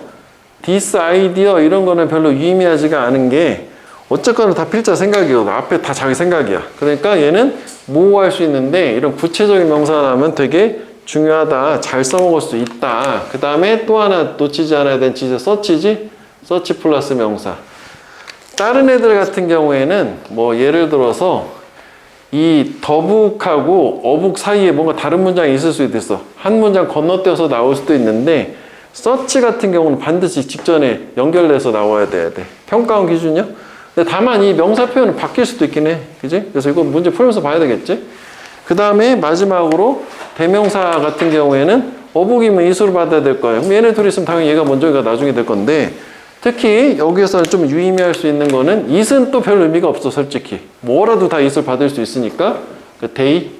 this idea 이런 거는 별로 유의미하지가 않은 게 어쨌거나 다 필자 생각이거든. 앞에 다 자기 생각이야. 그러니까 얘는 모호할 수 있는데 이런 구체적인 명사가 나오면 되게 중요하다. 잘 써먹을 수 있다. 그 다음에 또 하나 놓치지 않아야 되는 지시 서치지? 서치 플러스 명사. 다른 애들 같은 경우에는 뭐 예를 들어서 이 더북하고 어북 사이에 뭔가 다른 문장이 있을 수도 있어. 한 문장 건너뛰어서 나올 수도 있는데 서치 같은 경우는 반드시 직전에 연결돼서 나와야 돼야 돼. 평가원 기준이요? 근데 다만 이 명사 표현은 바뀔 수도 있긴 해. 그지? 그래서 이거 문제 풀면서 봐야 되겠지? 그 다음에 마지막으로 대명사 같은 경우에는 어북이면 이수를 받아야 될 거예요. 그럼 얘네 둘이 있으면 당연히 얘가 먼저 얘가 나중에 될 건데 특히 여기에서는 좀 유의미할 수 있는 거는 it은 또 별 의미가 없어 솔직히. 뭐라도 다 it을 받을 수 있으니까 그 they,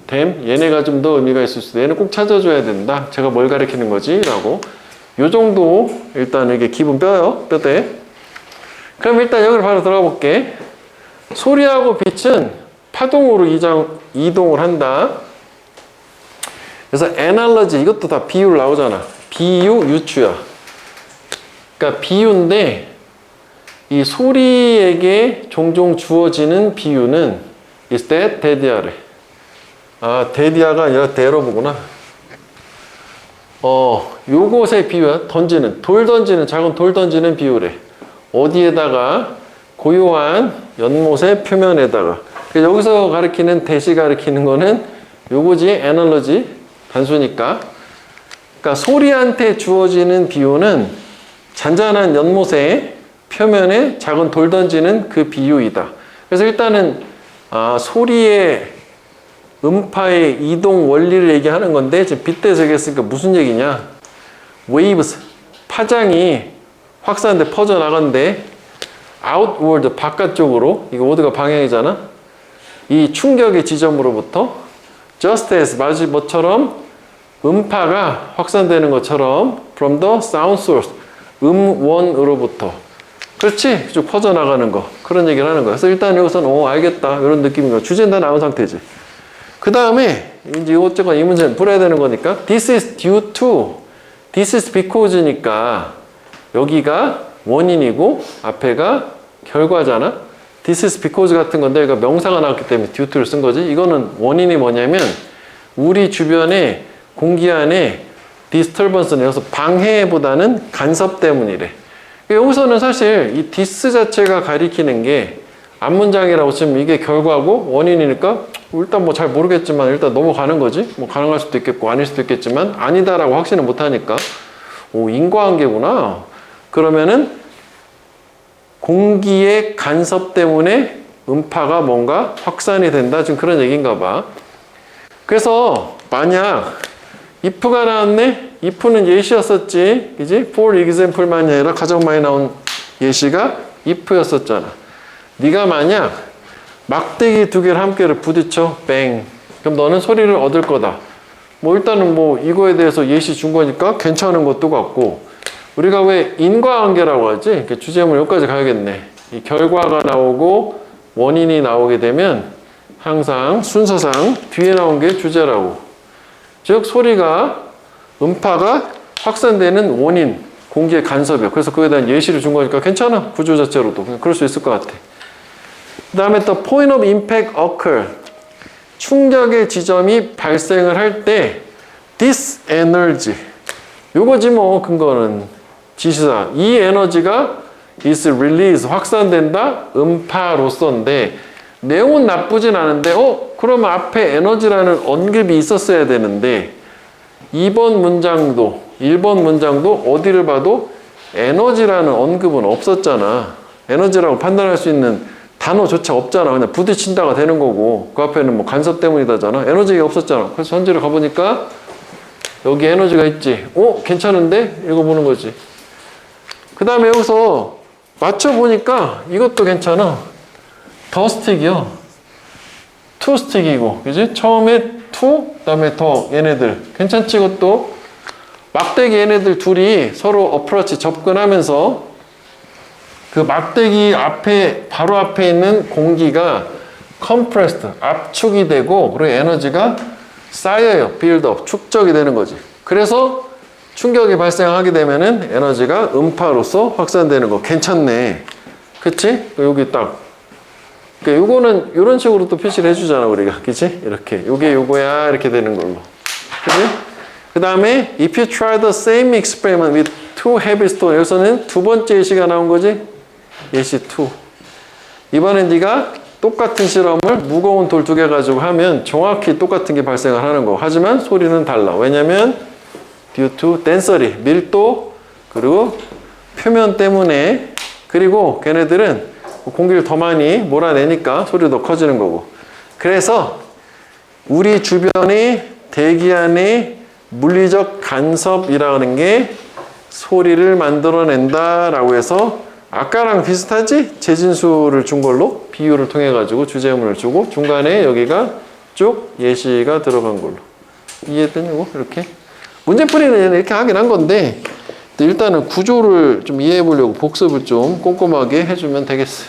them 얘네가 좀 더 의미가 있을 수도 얘는 꼭 찾아줘야 된다. 제가 뭘 가리키는 거지? 라고 요 정도 일단 이게 기본 뼈대. 그럼 일단 여기를 바로 들어가 볼게. 소리하고 빛은 파동으로 이동을 한다. 그래서 analogy 이것도 다 비유로 나오잖아. 비유, 유추야. 그러니까 비유인데 이 소리에게 종종 주어지는 비유는 is that 데디아래. 아, 데디아가 아니라 데러브구나. 요것의 비유야. 던지는, 돌 던지는, 작은 돌 던지는 비유래. 어디에다가? 고요한 연못의 표면에다가. 여기서 가리키는 대시 가리키는 거는 요거지, 애널러지. 단수니까. 그러니까 소리한테 주어지는 비유는 잔잔한 연못의 표면에 작은 돌 던지는 그 비유이다. 그래서 일단은 소리의 음파의 이동 원리를 얘기하는 건데 지금 빗대서 얘기했으니까 무슨 얘기냐? waves, 파장이 확산돼 퍼져나간대 outward, 바깥쪽으로. 이거 워드가 방향이잖아. 이 충격의 지점으로부터 just as, 마치 뭐처럼 음파가 확산되는 것처럼 from the sound source, 음원으로부터. 그렇지? 쭉 퍼져나가는 거. 그런 얘기를 하는 거야. 그래서 일단 여기서는 알겠다. 이런 느낌인 거야. 주제는 다 나온 상태지. 그 다음에 이제 어쨌건 이 문제는 풀어야 되는 거니까 this is due to, this is because니까 여기가 원인이고 앞에가 결과잖아. this is because 같은 건데 여기가 명사가 나왔기 때문에 due to를 쓴 거지. 이거는 원인이 뭐냐면 우리 주변에 공기 안에 disturbance는 여기서 방해보다는 간섭 때문이래. 여기서는 사실 이 dis 자체가 가리키는 게 앞문장이라고 치면 이게 결과고 원인이니까 일단 뭐 잘 모르겠지만 일단 넘어가는 거지. 뭐 가능할 수도 있겠고 아닐 수도 있겠지만 아니다라고 확신을 못 하니까 인과관계구나. 그러면은 공기의 간섭 때문에 음파가 뭔가 확산이 된다. 지금 그런 얘기인가 봐. 그래서 만약 if가 나왔네? if는 예시였었지. 그지? for example만이 아니라 가장 많이 나온 예시가 if였었잖아. 네가 만약 막대기 두 개를 함께를 부딪혀 뱅. 그럼 너는 소리를 얻을 거다. 뭐 일단은 뭐 이거에 대해서 예시 준 거니까 괜찮은 것도 같고 우리가 왜 인과관계라고 하지? 주제문 여기까지 가야겠네. 이 결과가 나오고 원인이 나오게 되면 항상 순서상 뒤에 나온 게 주제라고. 즉 소리가 음파가 확산되는 원인, 공기의 간섭이야. 그래서 그에 대한 예시를 준 거니까 괜찮아. 구조 자체로도. 그냥 그럴 수 있을 것 같아. 그 다음에 또 point of impact occur. 충격의 지점이 발생을 할 때 this energy. 요거지 뭐 근거는 지시사. 이 에너지가 is released. 확산된다. 음파로서인데 내용은 나쁘진 않은데 그러면 앞에 에너지라는 언급이 있었어야 되는데 2번 문장도 1번 문장도 어디를 봐도 에너지라는 언급은 없었잖아. 에너지라고 판단할 수 있는 단어조차 없잖아. 그냥 부딪힌다가 되는 거고 그 앞에는 뭐 간섭 때문이다잖아. 에너지가 없었잖아. 그래서 현재를 가보니까 여기 에너지가 있지. 괜찮은데? 읽어보는 거지. 그 다음에 여기서 맞춰보니까 이것도 괜찮아. 더 스틱이요. 투 스틱이고, 그지? 처음에 투, 그 다음에 더 얘네들. 괜찮지, 이것도? 막대기 얘네들 둘이 서로 어프로치 접근하면서 그 막대기 앞에, 바로 앞에 있는 공기가 compressed, 압축이 되고, 그리고 에너지가 쌓여요. build-up, 축적이 되는 거지. 그래서 충격이 발생하게 되면은 에너지가 음파로서 확산되는 거. 괜찮네. 그치? 여기 딱. 그러니까 요거는 이런 식으로 또 표시를 해주잖아 우리가. 그치? 이렇게 요게 요거야 이렇게 되는 걸로. 그치? 그 다음에 if you try the same experiment with two heavy stone. 여기서는 두 번째 예시가 나온 거지. 예시 2. 이번엔 네가 똑같은 실험을 무거운 돌 두 개 가지고 하면 정확히 똑같은 게 발생을 하는 거. 하지만 소리는 달라. 왜냐면 due to density, 밀도, 그리고 표면 때문에, 그리고 걔네들은 공기를 더 많이 몰아내니까 소리도 더 커지는 거고. 그래서 우리 주변의 대기 안에 물리적 간섭이라는 게 소리를 만들어낸다라고 해서 아까랑 비슷하지? 재진수를 준 걸로 비유를 통해 가지고 주제문을 주고 중간에 여기가 쭉 예시가 들어간 걸로. 이해되냐고? 이렇게 문제풀이는 이렇게 하긴 한 건데 일단은 구조를 좀 이해해 보려고 복습을 좀 꼼꼼하게 해주면 되겠어요.